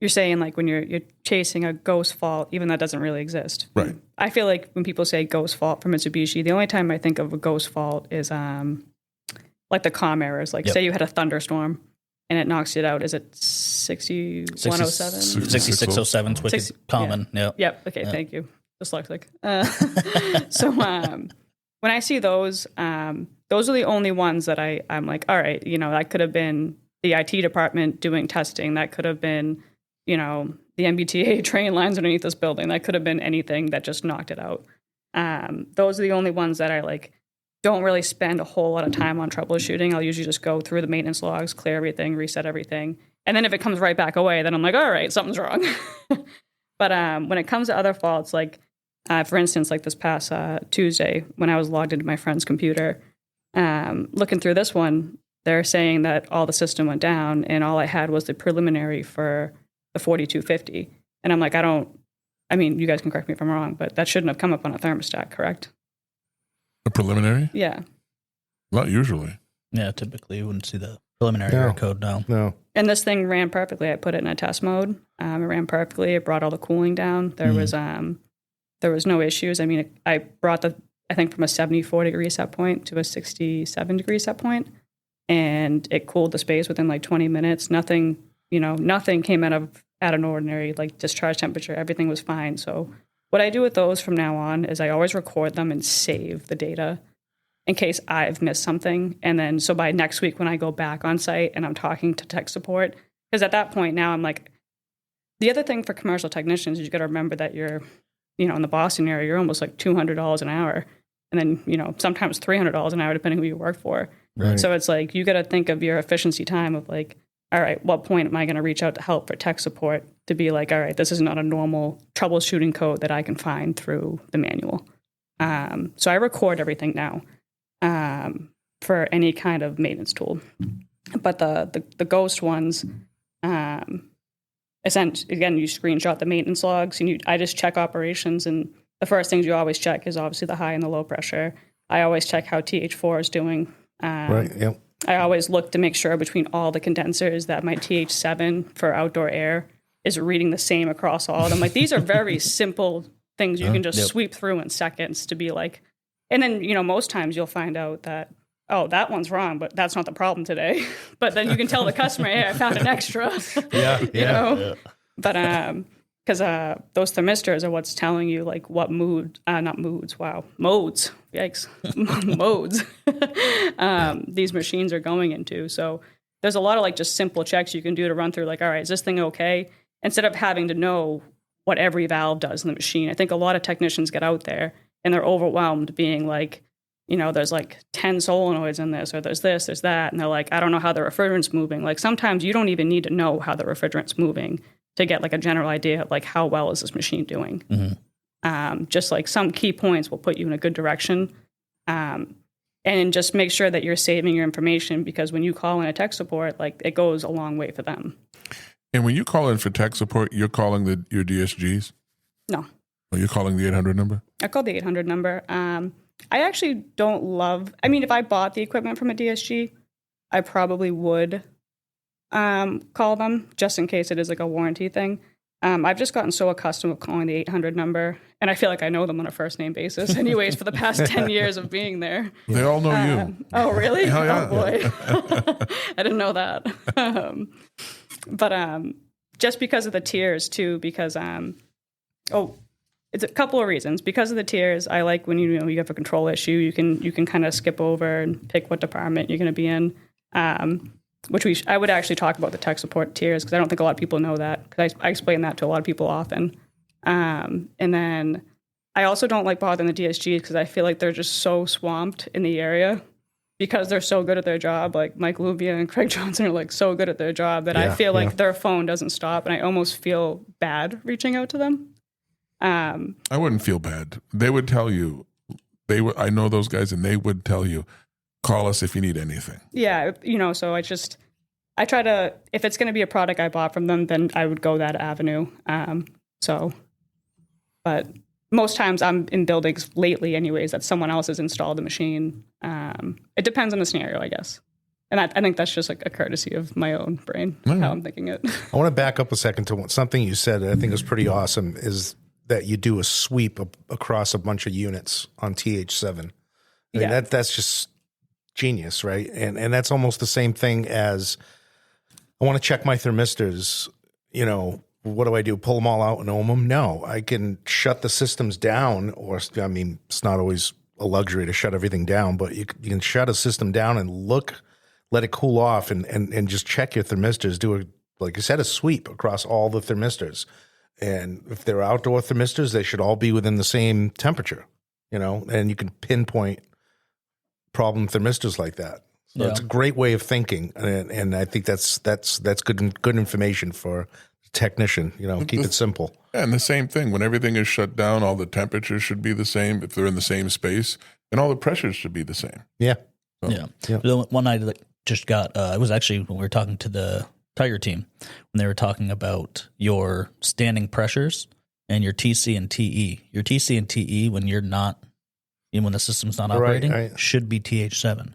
[SPEAKER 6] you're saying like when you're chasing a ghost fault, even though that doesn't really exist.
[SPEAKER 1] Right.
[SPEAKER 6] I feel like when people say ghost fault for Mitsubishi, the only time I think of a ghost fault is like the comm errors. Like say you had a thunderstorm and it knocks it out. Is it 6107?
[SPEAKER 2] 6607 is wicked common. Yeah.
[SPEAKER 6] Yep. Okay. Thank you. Dyslexic. So when I see those are the only ones that I'm like, all right, that could have been the IT department doing testing. That could have been, the MBTA train lines underneath this building. That could have been anything that just knocked it out. Those are the only ones that I like don't really spend a whole lot of time on troubleshooting. I'll usually just go through the maintenance logs, clear everything, reset everything. And then if it comes right back away, then I'm like, all right, something's wrong. But when it comes to other faults, like for instance, like this past Tuesday, when I was logged into my friend's computer, looking through this one, they're saying that all the system went down and all I had was the preliminary for the 4250. And I'm like, you guys can correct me if I'm wrong, but that shouldn't have come up on a thermostat, correct?
[SPEAKER 1] A preliminary?
[SPEAKER 6] Yeah.
[SPEAKER 1] Not usually.
[SPEAKER 2] Yeah, typically you wouldn't see the preliminary error code now.
[SPEAKER 7] No.
[SPEAKER 6] And this thing ran perfectly. I put it in a test mode. It ran perfectly. It brought all the cooling down. There was no issues. I mean, I brought I think from a 74 degree set point to a 67 degree set point, and it cooled the space within like 20 minutes. Nothing came out of an ordinary like discharge temperature. Everything was fine. So what I do with those from now on is I always record them and save the data in case I've missed something. And then so by next week when I go back on site and I'm talking to tech support, because at that point now I'm like, the other thing for commercial technicians is you got to remember that you're, in the Boston area, you're almost like $200 an hour. And then, sometimes $300 an hour, depending who you work for.
[SPEAKER 7] Right.
[SPEAKER 6] So it's like, you got to think of your efficiency time of like, all right, what point am I going to reach out to help for tech support to be like, all right, this is not a normal troubleshooting code that I can find through the manual. So I record everything now for any kind of maintenance tool. But the ghost ones, again, you screenshot the maintenance logs and I just check operations. And the first things you always check is obviously the high and the low pressure. I always check how TH4 is doing.
[SPEAKER 7] Right. Yep.
[SPEAKER 6] I always look to make sure between all the condensers that my TH7 for outdoor air is reading the same across all of them. Like these are very simple things you can just sweep through in seconds to be like, and then, most times you'll find out that, oh, that one's wrong, but that's not the problem today. But then you can tell the customer, hey, I found an extra. Yeah. But because those thermistors are what's telling you like what modes, yikes, modes these machines are going into. So there's a lot of like just simple checks you can do to run through like, all right, is this thing okay? Instead of having to know what every valve does in the machine. I think a lot of technicians get out there and they're overwhelmed being like, there's like 10 solenoids in this, or there's this, there's that. And they're like, I don't know how the refrigerant's moving. Like sometimes you don't even need to know how the refrigerant's moving to get like a general idea of like how well is this machine doing.
[SPEAKER 2] Mm-hmm.
[SPEAKER 6] Just like some key points will put you in a good direction. And just make sure that you're saving your information, because when you call in a tech support, like it goes a long way for them.
[SPEAKER 1] And when you call in for tech support, you're calling your DSGs?
[SPEAKER 6] No.
[SPEAKER 1] Or you're calling the 800 number?
[SPEAKER 6] I called the 800 number. I actually don't love, I mean, if I bought the equipment from a DSG, I probably would call them just in case it is like a warranty thing. I've just gotten so accustomed with calling the 800 number, and I feel like I know them on a first name basis anyways for the past 10 years of being there.
[SPEAKER 1] They all know you.
[SPEAKER 6] Oh, really?
[SPEAKER 1] Hell yeah.
[SPEAKER 6] Oh, boy. I didn't know that. But just because of the tiers, too, because, it's a couple of reasons. Because of the tiers, I like when you have a control issue, you can kind of skip over and pick what department you're going to be in. Which I would actually talk about the tech support tiers, because I don't think a lot of people know that, because I explain that to a lot of people often. And then I also don't like bothering the DSGs, because I feel like they're just so swamped in the area because they're so good at their job. Like Mike Luvia and Craig Johnson are like so good at their job that I feel like their phone doesn't stop, and I almost feel bad reaching out to them.
[SPEAKER 1] I wouldn't feel bad. They would tell you. I know those guys, and they would tell you, call us if you need anything. Yeah,
[SPEAKER 6] so I try to, if it's going to be a product I bought from them, then I would go that avenue. But most times I'm in buildings lately anyways that someone else has installed the machine. It depends on the scenario, I guess. And I think that's just like a courtesy of my own brain, how I'm thinking it. I
[SPEAKER 7] want to back up a second to something you said that I think is pretty awesome, is that you do a sweep across a bunch of units on TH7. I mean, that's just genius, right? And that's almost the same thing as, I want to check my thermistors. What do I do? Pull them all out and ohm them? No, I can shut the systems down, or, I mean, it's not always a luxury to shut everything down, but you can shut a system down and let it cool off and just check your thermistors. Do like you said, a sweep across all the thermistors. And if they're outdoor thermistors, they should all be within the same temperature, and you can pinpoint problem thermistors like that. So it's a great way of thinking, and I think that's good information for the technician. Keep it simple.
[SPEAKER 1] Yeah, and the same thing, when everything is shut down, all the temperatures should be the same if they're in the same space, and all the pressures should be the same.
[SPEAKER 7] Yeah.
[SPEAKER 1] So.
[SPEAKER 2] Yeah. The one I just got, it was actually when we were talking to the Tiger team, when they were talking about your standing pressures and your TC and TE. Your TC and TE, when the system's not operating, should be TH7.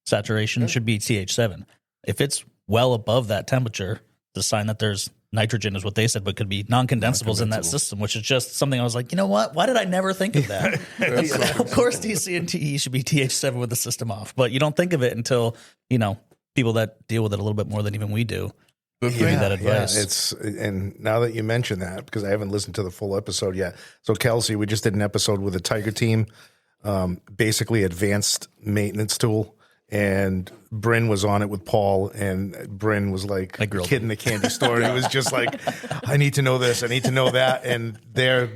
[SPEAKER 2] Saturation should be TH7. If it's well above that temperature, it's a sign that there's nitrogen, is what they said, but could be non-condensables in that system, which is just something I was like, you know what? Why did I never think of that? Of course, TC and TE should be TH7 with the system off, but you don't think of it until, people that deal with it a little bit more than even we do. Give that advice.
[SPEAKER 7] And now that you mention that, because I haven't listened to the full episode yet. So Kelsey, we just did an episode with the Tiger team, basically advanced maintenance tool. And Bryn was on it with Paul, and Bryn was like a kid in the candy store. And it was just like, I need to know this, I need to know that. And their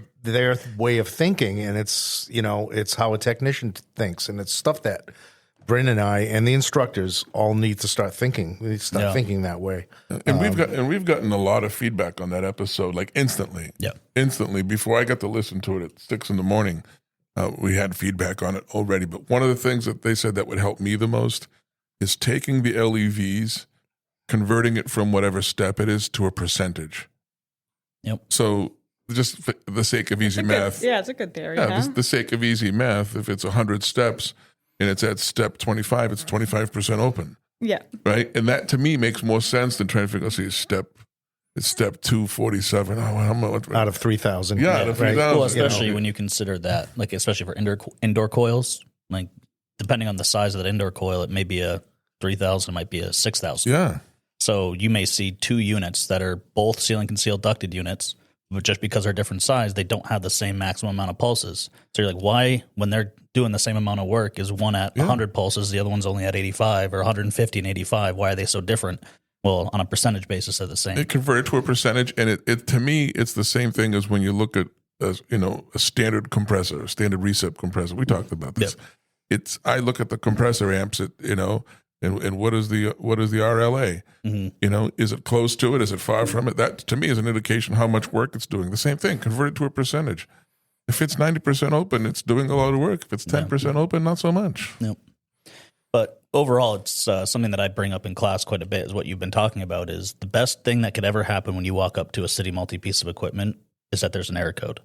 [SPEAKER 7] way of thinking, and it's how a technician thinks, and it's stuff that Bryn and I and the instructors all need to start thinking. We need to start thinking that way.
[SPEAKER 1] And we've gotten a lot of feedback on that episode, like instantly. Yeah, instantly. Before I got to listen to it at 6 a.m, we had feedback on it already. But one of the things that they said that would help me the most is taking the LEVs, converting it from whatever step it is to a percentage. Yep. So just for the sake of easy math.
[SPEAKER 6] It's a good theory.
[SPEAKER 1] Yeah, the sake of easy math, if it's 100 steps and it's at step 25, it's 25% open. Yeah. Right? And that to me makes more sense than trying to figure out, it's step 247.
[SPEAKER 7] Out of 3,000.
[SPEAKER 1] Yeah, out of 3,000.
[SPEAKER 2] Well, especially when you consider that, like, especially for indoor coils, like, depending on the size of that indoor coil, it may be a 3,000, it might be a 6,000.
[SPEAKER 1] Yeah.
[SPEAKER 2] So you may see two units that are both ceiling concealed ducted units, but just because they're different size, they don't have the same maximum amount of pulses. So you're like, why, when they're doing the same amount of work, is one at 100 pulses, the other one's only at 85, or 150 and 85? Why are they so different? Well, on a percentage basis, they're the same.
[SPEAKER 1] It converted to a percentage, and it to me, it's the same thing as when you look at a standard compressor, a standard recip compressor. We talked about this. Yep. I look at the compressor amps, and what is the RLA? Mm-hmm. Is it close to it? Is it far from it? That to me is an indication how much work it's doing. The same thing, convert it to a percentage. If it's 90% open, it's doing a lot of work. If it's 10% open, not so much.
[SPEAKER 2] Yep. But overall, it's something that I bring up in class quite a bit is what you've been talking about is the best thing that could ever happen when you walk up to a City Multi piece of equipment is that there's an error code.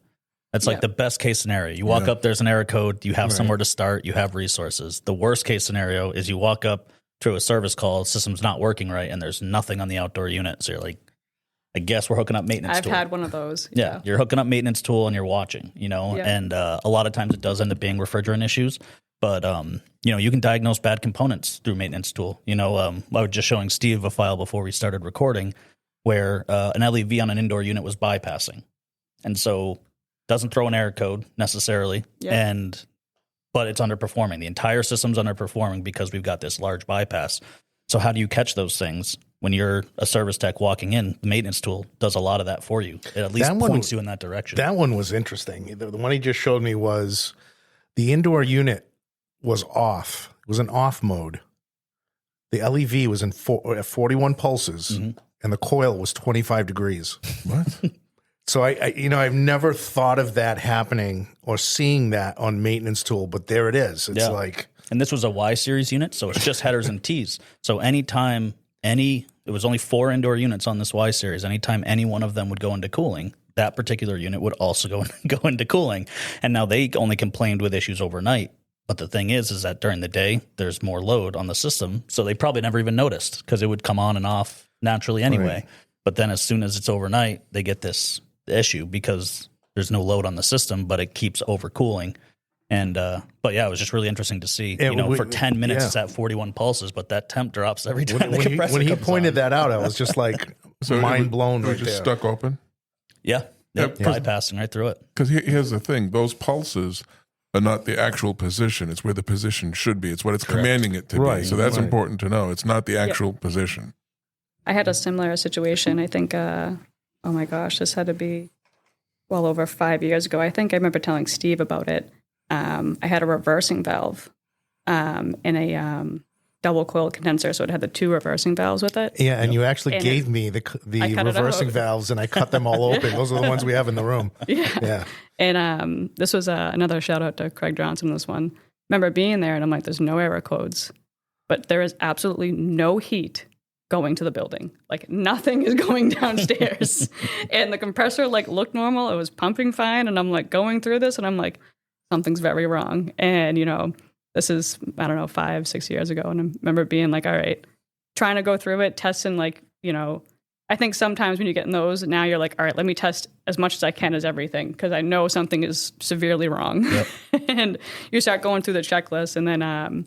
[SPEAKER 2] That's like the best case scenario. You walk up, there's an error code, you have somewhere to start, you have resources. The worst case scenario is you walk up to a service call, system's not working right, and there's nothing on the outdoor unit. So you're like, I guess we're hooking up maintenance tool.
[SPEAKER 6] I've had one of those.
[SPEAKER 2] Yeah, you're hooking up maintenance tool and you're watching, and a lot of times it does end up being refrigerant issues. But, you can diagnose bad components through maintenance tool. I was just showing Steve a file before we started recording where an LEV on an indoor unit was bypassing. And so doesn't throw an error code necessarily, but it's underperforming. The entire system's underperforming because we've got this large bypass. So how do you catch those things? When you're a service tech walking in, the maintenance tool does a lot of that for you. It at least points you in that direction.
[SPEAKER 7] That one was interesting. The one he just showed me was the indoor unit was off. It was in off mode. The LEV was at 41 pulses, and the coil was 25 degrees.
[SPEAKER 1] What?
[SPEAKER 7] So I've never thought of that happening or seeing that on maintenance tool, but there it is. It's like,
[SPEAKER 2] and this was a Y series unit, so it's just headers and T's. So anytime it was only 4 indoor units on this Y series. Anytime any one of them would go into cooling, that particular unit would also go into cooling. And now they only complained with issues overnight. But the thing is that during the day, there's more load on the system. So they probably never even noticed because it would come on and off naturally anyway. Right. But then as soon as it's overnight, they get this issue because there's no load on the system, but it keeps overcooling. And, but yeah, it was just really interesting to see, for 10 minutes it's at 41 pulses, but that temp drops every time the compressor
[SPEAKER 7] when he
[SPEAKER 2] comes
[SPEAKER 7] pointed
[SPEAKER 2] on.
[SPEAKER 7] that out, I was just like mind blown.
[SPEAKER 1] It was just stuck open.
[SPEAKER 2] Yeah. Bypassing right through it.
[SPEAKER 1] Because here's the thing. Those pulses are not the actual position. It's where the position should be. It's what it's commanding it to be. So that's important to know. It's not the actual position.
[SPEAKER 6] I had a similar situation. I think, oh my gosh, this had to be well over 5 years ago. I think I remember telling Steve about it. I had a reversing valve in a double coil condenser, so it had the 2 reversing valves with it.
[SPEAKER 7] Yeah, and you actually gave me the reversing valves, and I cut them all open. Those are the ones we have in the room. Yeah. And
[SPEAKER 6] this was another shout out to Craig Johnson on this one. Remember being there, and I'm like, there's no error codes, but there is absolutely no heat going to the building. Like nothing is going downstairs. And the compressor looked normal. It was pumping fine. And I'm like going through this, and I'm like, something's very wrong. And, this is, 5-6 years ago. And I remember being like, all right, trying to go through it, testing, I think sometimes when you get in those, now you're like, all right, let me test as much as I can as everything, because I know something is severely wrong. Yep. And you start going through the checklist. And then,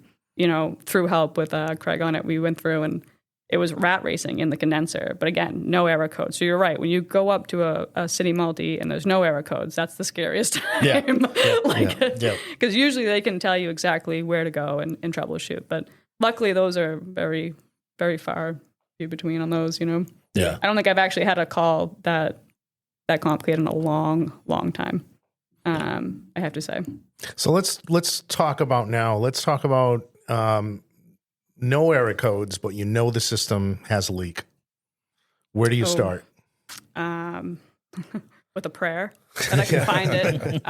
[SPEAKER 6] through help with Craig on it, we went through and it was rat racing in the condenser. But again, no error code. So you're right. When you go up to a City Multi and there's no error codes, that's the scariest time. Because usually they can tell you exactly where to go and troubleshoot. But luckily, those are very, very far few between on those, Yeah. I don't think I've actually had a call that complicated in a long, long time, I have to say.
[SPEAKER 7] So let's talk about now. Let's talk about no error codes, but the system has a leak. Where do you start?
[SPEAKER 6] With a prayer that I can find it.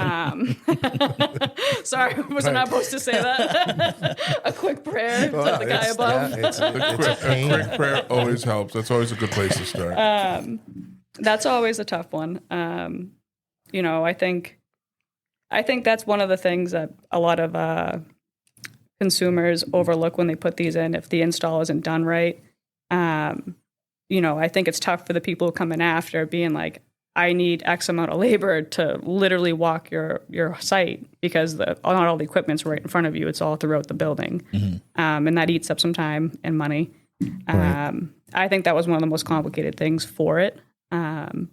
[SPEAKER 6] Sorry, was I not supposed to say that? A quick prayer to the guy above.
[SPEAKER 1] A quick prayer always helps. That's always a good place to start.
[SPEAKER 6] That's always a tough one. I think that's one of the things that a lot of consumers overlook when they put these in. If the install isn't done right, I think it's tough for the people who come in after, being like, I need X amount of labor to literally walk your site, because not all the equipment's right in front of you. It's all throughout the building. Mm-hmm. And that eats up some time and money. Right. I think that was one of the most complicated things for it. When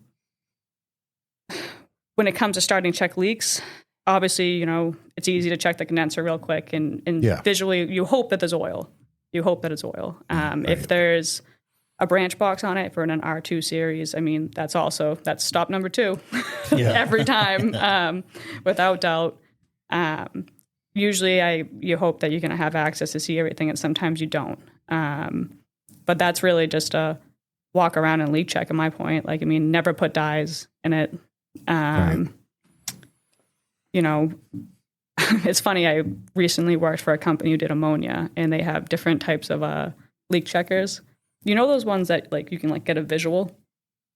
[SPEAKER 6] it comes to starting check leaks, obviously, it's easy to check the condenser real quick and visually you hope that there's oil. You hope that it's oil. Right. If there's a branch box on it for an R2 series, that's stop number 2 every time, without doubt. Usually you hope that you're going to have access to see everything, and sometimes you don't. But that's really just a walk around and leak check at my point. Never put dyes in it.
[SPEAKER 7] Right.
[SPEAKER 6] It's funny. I recently worked for a company who did ammonia, and they have different types of leak checkers. You know those ones that like you can like get a visual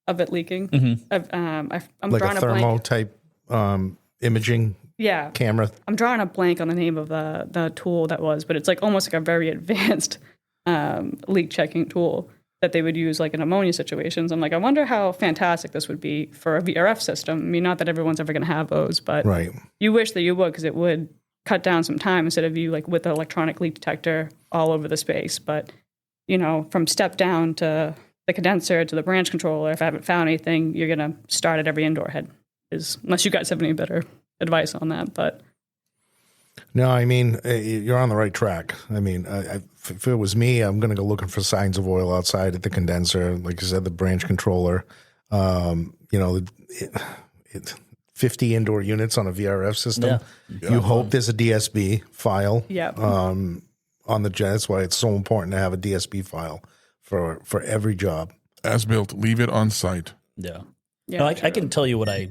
[SPEAKER 6] of it leaking. I'm
[SPEAKER 7] like
[SPEAKER 6] drawing
[SPEAKER 7] a
[SPEAKER 6] a
[SPEAKER 7] thermo
[SPEAKER 6] blank.
[SPEAKER 7] type imaging
[SPEAKER 6] Yeah,
[SPEAKER 7] camera.
[SPEAKER 6] I'm drawing a blank on the name of the tool that was, but it's like almost like a very advanced leak checking tool that they would use like in ammonia situations. I'm like, I wonder how fantastic this would be for a VRF system. I mean, not that everyone's ever going to have those, but
[SPEAKER 7] Right.
[SPEAKER 6] you wish that you would, because it would cut down some time instead of you like with the electronic leak detector all over the space. But, from step down to the condenser to the branch controller, if I haven't found anything, you're going to start at every indoor head, unless you guys have any better advice on that. But
[SPEAKER 7] No, I mean, you're on the right track. I mean, if it was me, I'm going to go looking for signs of oil outside at the condenser. Like I said, the branch controller, 50 indoor units on a VRF system.
[SPEAKER 2] Yeah.
[SPEAKER 7] You hope there's a DSB file.
[SPEAKER 6] yeah,
[SPEAKER 7] On the jet. That's why it's so important to have a DSB file for every job.
[SPEAKER 1] As built, leave it on site.
[SPEAKER 2] Yeah.
[SPEAKER 6] yeah,
[SPEAKER 2] Now, I can tell you what I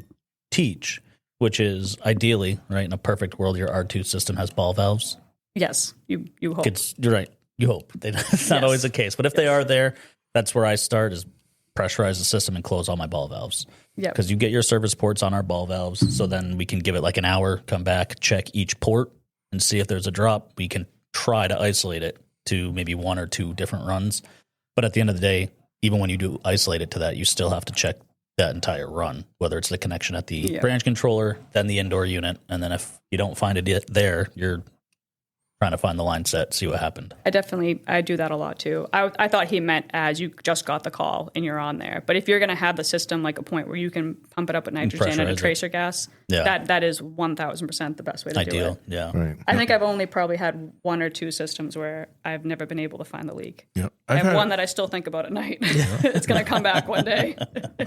[SPEAKER 2] teach, which is ideally, right, in a perfect world, your R2 system has ball valves.
[SPEAKER 6] yes, you hope.
[SPEAKER 2] You're right. You hope. It's not
[SPEAKER 6] Yes.
[SPEAKER 2] always the case. But if they are there, that's where I start, is pressurize the system and close all my ball valves.
[SPEAKER 6] Yeah,
[SPEAKER 2] Because you get your service ports on our ball valves. So then we can give it like an hour, come back, check each port, and see if there's a drop. We can try to isolate it to maybe one or two different runs. But at the end of the day, even when you do isolate it to that, you still have to check that entire run, whether it's the connection at the branch controller, then the indoor unit. And then if you don't find it there, you're trying to find the line set, see what happened.
[SPEAKER 6] I do that a lot too. I thought he meant as you just got the call and you're on there. But if you're going to have the system like a point where you can pump it up with nitrogen and a
[SPEAKER 2] pressurize it.
[SPEAKER 6] tracer gas, that is 1,000% the best way to do
[SPEAKER 2] Ideal.
[SPEAKER 6] it.
[SPEAKER 2] Yeah.
[SPEAKER 7] Right.
[SPEAKER 6] I think I've only probably had one or two systems where I've never been able to find the leak.
[SPEAKER 1] Yeah,
[SPEAKER 6] I have one that I still think about at night. It's going to come back one day.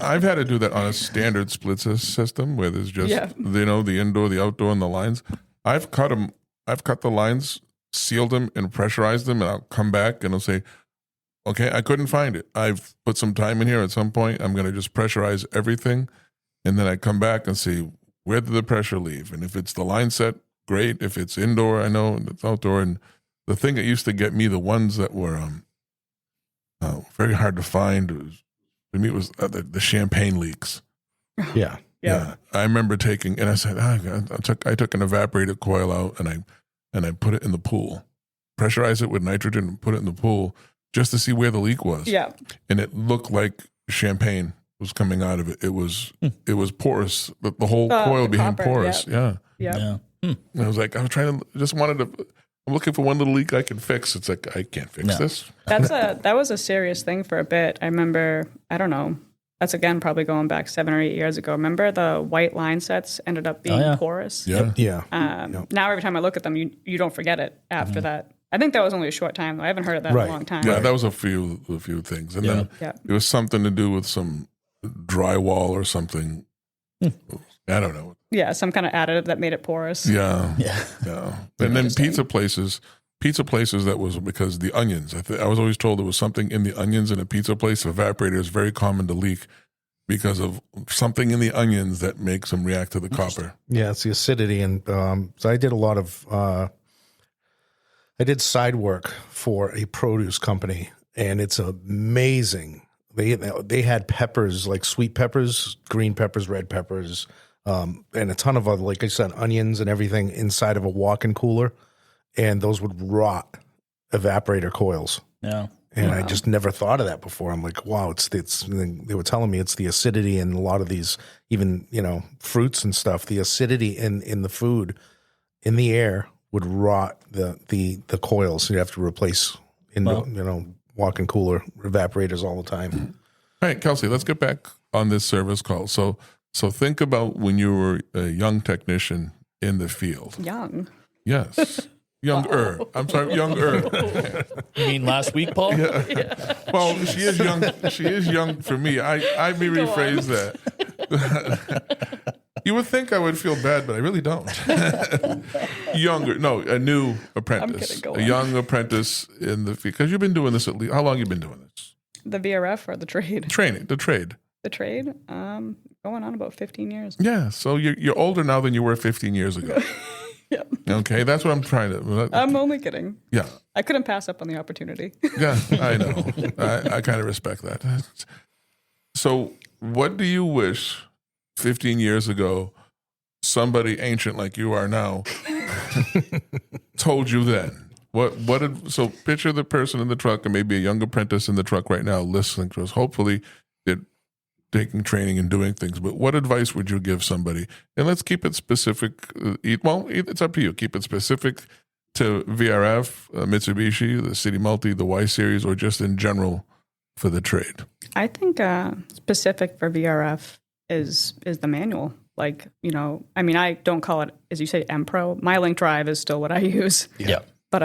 [SPEAKER 1] I've had to do that on a standard split system where there's just
[SPEAKER 6] Yeah.
[SPEAKER 1] the indoor, the outdoor, and the lines. I've cut them. I've cut the lines, sealed them, and pressurized them, and I'll come back and I'll say, "Okay, I couldn't find it. I've put some time in here. At some point, I'm going to just pressurize everything, and then I come back and see where did the pressure leave, and if it's the line set, great. If it's indoor, I know, and it's outdoor. And the thing that used to get me, the ones that were very hard to find, was the champagne leaks.
[SPEAKER 7] Yeah.
[SPEAKER 1] Yeah, I remember taking, and I said, I took an evaporator coil out, and I put it in the pool, pressurized it with nitrogen, and put it in the pool just to see where the leak was.
[SPEAKER 6] Yeah.
[SPEAKER 1] And it looked like champagne was coming out of it. It was porous. The whole coil
[SPEAKER 6] the
[SPEAKER 1] became
[SPEAKER 6] copper,
[SPEAKER 1] porous. Yeah.
[SPEAKER 2] Yeah.
[SPEAKER 1] And I was like, I'm looking for one little leak I can fix. It's like, I can't fix this.
[SPEAKER 6] That was a serious thing for a bit. I remember, I don't know, that's again probably going back 7 or 8 years ago. Remember the white line sets ended up being porous?
[SPEAKER 1] Yeah.
[SPEAKER 7] Yeah.
[SPEAKER 6] Now every time I look at them, you don't forget it after that. I think that was only a short time though. I haven't heard of that in a long time.
[SPEAKER 1] Yeah, that was a few things. And then it was something to do with some drywall or something. I don't know.
[SPEAKER 6] Yeah, some kind of additive that made it porous.
[SPEAKER 1] Yeah. And then pizza places that was because the onions. I was always told there was something in the onions in a pizza place. Evaporator is very common to leak because of something in the onions that makes them react to the copper.
[SPEAKER 7] Yeah, it's the acidity. And so I did a lot of, I did side work for a produce company, and it's amazing. They had peppers, like sweet peppers, green peppers, red peppers, and a ton of other, like I said, onions and everything inside of a walk-in cooler. And those would rot evaporator coils.
[SPEAKER 2] Yeah.
[SPEAKER 7] And I just never thought of that before. I'm like, wow, it's they were telling me it's the acidity in a lot of these, even, fruits and stuff, the acidity in the food, in the air would rot the coils. So you have to replace walk-in cooler evaporators all the time.
[SPEAKER 1] All right, Kelsey, let's get back on this service call. So think about when you were a young technician in the field.
[SPEAKER 6] Young.
[SPEAKER 1] Yes. Younger. I'm sorry, younger.
[SPEAKER 2] You mean last week, Paul?
[SPEAKER 1] Yeah. Well, she is young. She is young for me. I may rephrase that. You would think I would feel bad, but I really don't. Younger. No, a new apprentice. A young apprentice in the field. Because you've been doing this at least. How long have you been doing this?
[SPEAKER 6] The VRF or the trade?
[SPEAKER 1] The trade.
[SPEAKER 6] The trade? going on about 15 years.
[SPEAKER 1] Yeah, so you're older now than you were 15 years ago.
[SPEAKER 6] Yep.
[SPEAKER 1] Okay, that's what I'm trying to.
[SPEAKER 6] I'm only kidding.
[SPEAKER 1] Yeah,
[SPEAKER 6] I couldn't pass up on the opportunity.
[SPEAKER 1] yeah, I know. I kind of respect that. So, what do you wish 15 years ago somebody ancient like you are now told you then? So picture the person in the truck, and maybe a young apprentice in the truck right now listening to us. Hopefully they're taking training and doing things, but what advice would you give somebody? And let's keep it specific. It's up to you. Keep it specific to VRF, Mitsubishi, the City Multi, the Y Series, or just in general for the trade.
[SPEAKER 6] I think specific for VRF is the manual. Like, I don't call it, as you say, M-Pro. My link drive is still what I use.
[SPEAKER 2] Yeah.
[SPEAKER 6] But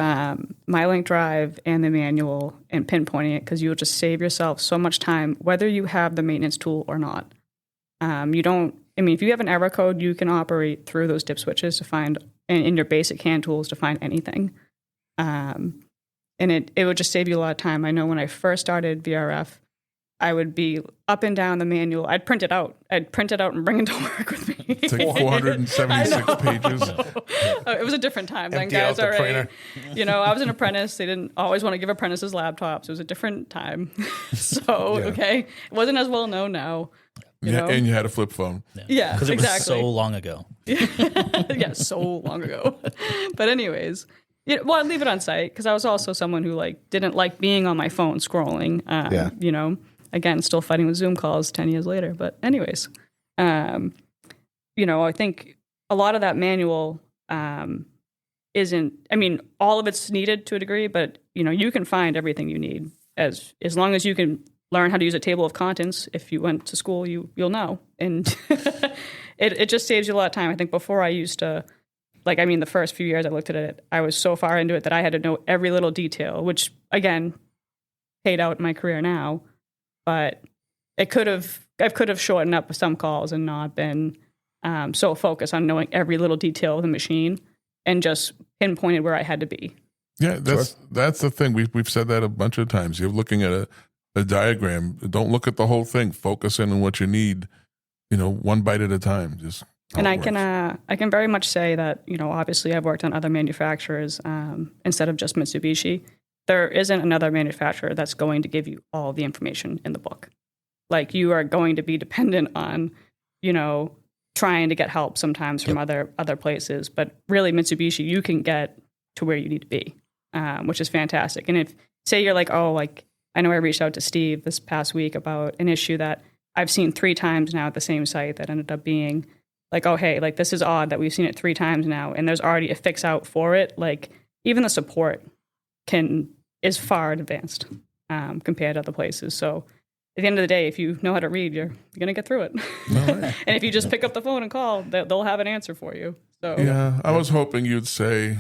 [SPEAKER 6] my link drive and the manual and pinpointing it, because you'll just save yourself so much time, whether you have the maintenance tool or not. If you have an error code, you can operate through those dip switches to find, and in your basic hand tools to find anything. And it would just save you a lot of time. I know when I first started VRF, I would be up and down the manual. I'd print it out and bring it to work with me.
[SPEAKER 1] It's like 476 pages.
[SPEAKER 6] It was a different time then,
[SPEAKER 7] Empty
[SPEAKER 6] guys.
[SPEAKER 7] out the
[SPEAKER 6] All right.
[SPEAKER 7] printer.
[SPEAKER 6] I was an apprentice. They didn't always want to give apprentices laptops. It was a different time. Okay. It wasn't as well known now. You know?
[SPEAKER 1] And you had a flip phone.
[SPEAKER 6] Yeah,
[SPEAKER 2] Because it was
[SPEAKER 6] exactly.
[SPEAKER 2] so long ago.
[SPEAKER 6] Yeah, so long ago. But anyways, I'd leave it on site because I was also someone who didn't like being on my phone scrolling. Again, still fighting with Zoom calls 10 years later. But anyways, I think a lot of that manual isn't. All of it's needed to a degree, but you can find everything you need as long as you can learn how to use a table of contents. If you went to school, you'll know, and it just saves you a lot of time. I think before I used to. The first few years I looked at it, I was so far into it that I had to know every little detail, which, again, paid out in my career now. But I could have shortened up some calls and not been so focused on knowing every little detail of the machine and just pinpointed where I had to be.
[SPEAKER 1] Yeah, that's the thing. We've said that a bunch of times. You're looking at a diagram. Don't look at the whole thing. Focus in on what you need, one bite at a time. Just
[SPEAKER 6] And I can very much say that, obviously I've worked on other manufacturers instead of just Mitsubishi. There isn't another manufacturer that's going to give you all the information in the book. You are going to be dependent on, trying to get help sometimes from other places. But really Mitsubishi, you can get to where you need to be, which is fantastic. And if, say you're I know I reached out to Steve this past week about an issue that I've seen 3 times now at the same site that ended up being this is odd that we've seen it 3 times now, and there's already a fix out for it. Even the support is far advanced compared to other places. So at the end of the day, if you know how to read, you're going to get through it. And if you just pick up the phone and call, they'll have an answer for you. So
[SPEAKER 1] yeah, I was hoping you'd say,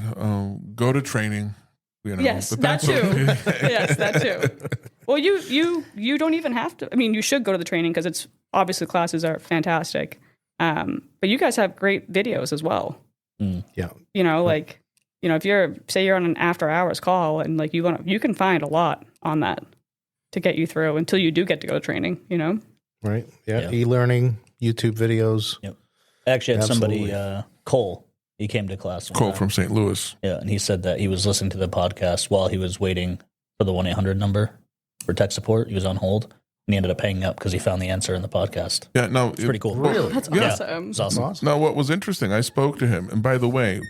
[SPEAKER 1] go to training.
[SPEAKER 6] Yes,
[SPEAKER 1] but
[SPEAKER 6] that
[SPEAKER 1] that's
[SPEAKER 6] too.
[SPEAKER 1] okay.
[SPEAKER 6] Yes, that too. Well, you don't even have to. You should go to the training because it's obviously classes are fantastic. But you guys have great videos as well.
[SPEAKER 7] Yeah.
[SPEAKER 6] If you're on an after hours call and you can find a lot on that to get you through until you do get to go to training,
[SPEAKER 7] Right. Yeah. E-learning, YouTube videos.
[SPEAKER 2] Yep. I actually had
[SPEAKER 7] Absolutely.
[SPEAKER 2] somebody, Cole, he came to class.
[SPEAKER 1] Cole from St. Louis.
[SPEAKER 2] Yeah, and he said that he was listening to the podcast while he was waiting for the 1-800 number for tech support. He was on hold, and he ended up hanging up because he found the answer in the podcast.
[SPEAKER 1] Yeah, no,
[SPEAKER 2] It's pretty cool.
[SPEAKER 7] Really?
[SPEAKER 6] That's
[SPEAKER 1] Yeah.
[SPEAKER 6] awesome.
[SPEAKER 2] It's awesome.
[SPEAKER 1] Now, what was interesting, I spoke to him, and by the way,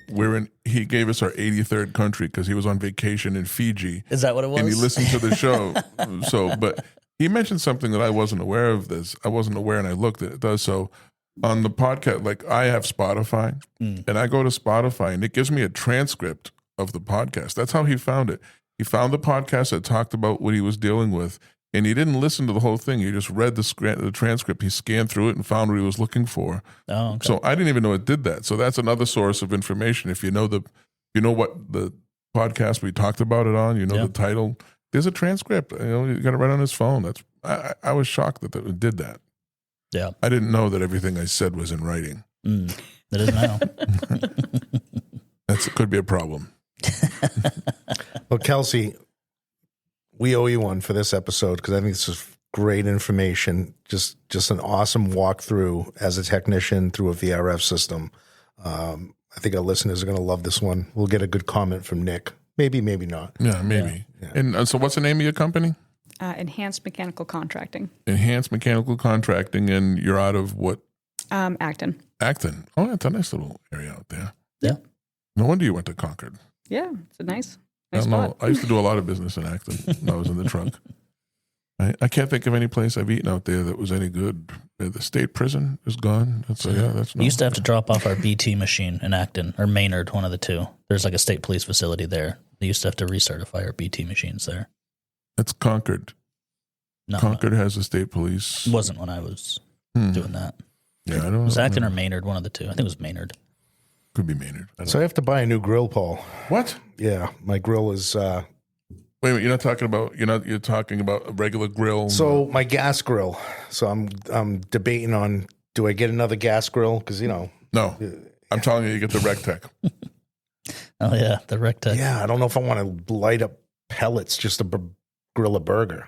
[SPEAKER 1] he gave us our 83rd country because he was on vacation in Fiji.
[SPEAKER 2] Is that what it was?
[SPEAKER 1] And he listened to the show. But he mentioned something that I wasn't aware of this. I wasn't aware, and I looked at it. It does so on the podcast. I have Spotify, and I go to Spotify, and it gives me a transcript of the podcast. That's how he found it. He found the podcast that talked about what he was dealing with, and he didn't listen to the whole thing. He just read the transcript. He scanned through it and found what he was looking for.
[SPEAKER 2] Oh, okay.
[SPEAKER 1] So I didn't even know it did that. So that's another source of information. If you know what the podcast we talked about it on, the title. There's a transcript. You got it right on his phone. I was shocked that it did that.
[SPEAKER 2] Yeah.
[SPEAKER 1] I didn't know that everything I said was in writing.
[SPEAKER 2] It is now.
[SPEAKER 1] It could be a problem.
[SPEAKER 7] Well, Kelsey, we owe you one for this episode because I think this is great information. Just an awesome walkthrough as a technician through a VRF system. I think our listeners are going to love this one. We'll get a good comment from Nick. Maybe not.
[SPEAKER 1] Yeah, maybe. Yeah. And so what's the name of your company?
[SPEAKER 6] Enhanced Mechanical Contracting.
[SPEAKER 1] Enhanced Mechanical Contracting, and you're out of what?
[SPEAKER 6] Acton.
[SPEAKER 1] Acton. Oh, that's a nice little area out there.
[SPEAKER 2] Yeah.
[SPEAKER 1] No wonder you went to Concord.
[SPEAKER 6] Yeah, it's a nice
[SPEAKER 1] I don't
[SPEAKER 6] spot.
[SPEAKER 1] know. I used to do a lot of business in Acton when I was in the truck. I can't think of any place I've eaten out there that was any good. The state prison is gone. That's
[SPEAKER 2] We used to have to drop off our BT machine in Acton or Maynard, one of the two. There's like a state police facility there. They used to have to recertify our BT machines there.
[SPEAKER 1] That's Concord.
[SPEAKER 2] No,
[SPEAKER 1] Concord has a state police.
[SPEAKER 2] it wasn't when I was doing that.
[SPEAKER 1] Yeah, I don't
[SPEAKER 2] It
[SPEAKER 1] know.
[SPEAKER 2] was Acton or Maynard, one of the two. I think it was Maynard.
[SPEAKER 1] Could be Maynard.
[SPEAKER 7] So I have to buy a new grill, Paul.
[SPEAKER 1] What?
[SPEAKER 7] Yeah, my grill is.
[SPEAKER 1] Wait a minute, you're talking about a regular grill.
[SPEAKER 7] So my gas grill. So I'm debating on, do I get another gas grill? Because
[SPEAKER 1] No, I'm telling you get the Rectech.
[SPEAKER 2] Oh, yeah, the Rectech.
[SPEAKER 7] yeah, I don't know if I want to light up pellets just to grill a burger.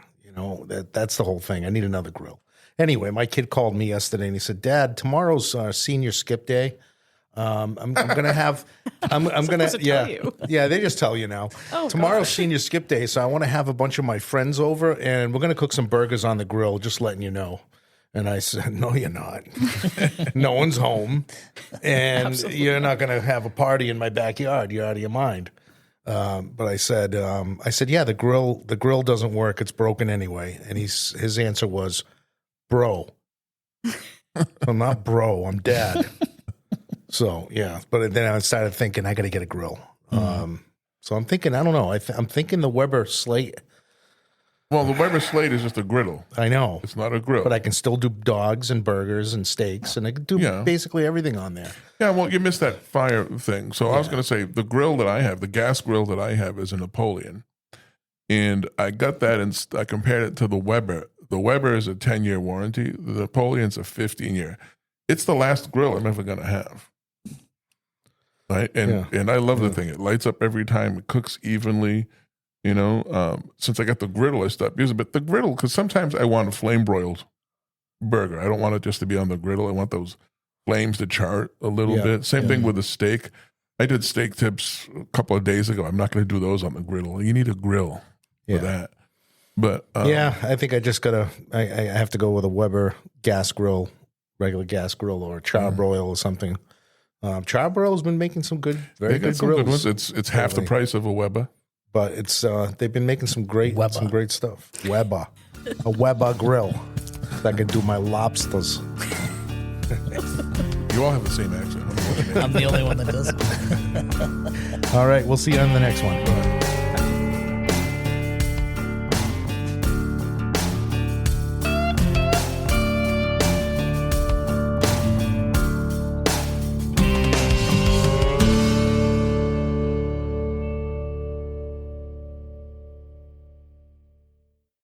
[SPEAKER 7] That's the whole thing. I need another grill. Anyway, my kid called me yesterday and he said, "Dad, tomorrow's senior skip day. I'm gonna have. I'm gonna. Yeah, yeah. They just tell you now.
[SPEAKER 6] Oh,
[SPEAKER 7] tomorrow's senior skip day, so I want to have a bunch of my friends over, and we're gonna cook some burgers on the grill. Just letting you know." And I said, "No, you're not. No one's home, and you're not gonna have a party in my backyard. You're out of your mind." But I said, "Yeah, the grill doesn't work. It's broken anyway." And his answer was, "Bro." I'm not bro. I'm dad. So yeah, but then I started thinking I got to get a grill. So I'm thinking, I don't know. I'm thinking the Weber Slate.
[SPEAKER 1] Well, the Weber Slate is just a griddle.
[SPEAKER 7] I know
[SPEAKER 1] It's not a grill.
[SPEAKER 7] but I can still do dogs and burgers and steaks, and I can do basically everything on there.
[SPEAKER 1] Yeah, well, you missed that fire thing. So I was going to say the grill that I have, the gas grill that I have, is a Napoleon, and I got that and I compared it to the Weber. The Weber is a 10-year warranty. The Napoleon's a 15-year. It's the last grill I'm ever going to have. Right, and I love the thing. It lights up every time. It cooks evenly. Since I got the griddle, I stopped using it. But the griddle, because sometimes I want a flame broiled burger. I don't want it just to be on the griddle. I want those flames to chart a little bit. Same thing with the steak. I did steak tips a couple of days ago. I'm not going to do those on the griddle. You need a grill for that. But
[SPEAKER 7] I think I just gotta. I have to go with a Weber gas grill, regular gas grill, or Charbroil or something. Charbroil's been making some good, very good
[SPEAKER 1] some
[SPEAKER 7] grills.
[SPEAKER 1] good ones. It's half the price of a Weber.
[SPEAKER 7] But it's they've been making some great stuff. Weber, a Weber grill. I can do my lobsters.
[SPEAKER 1] You all have the same accent.
[SPEAKER 2] I'm the only one that doesn't.
[SPEAKER 7] All right, we'll see you on the next one.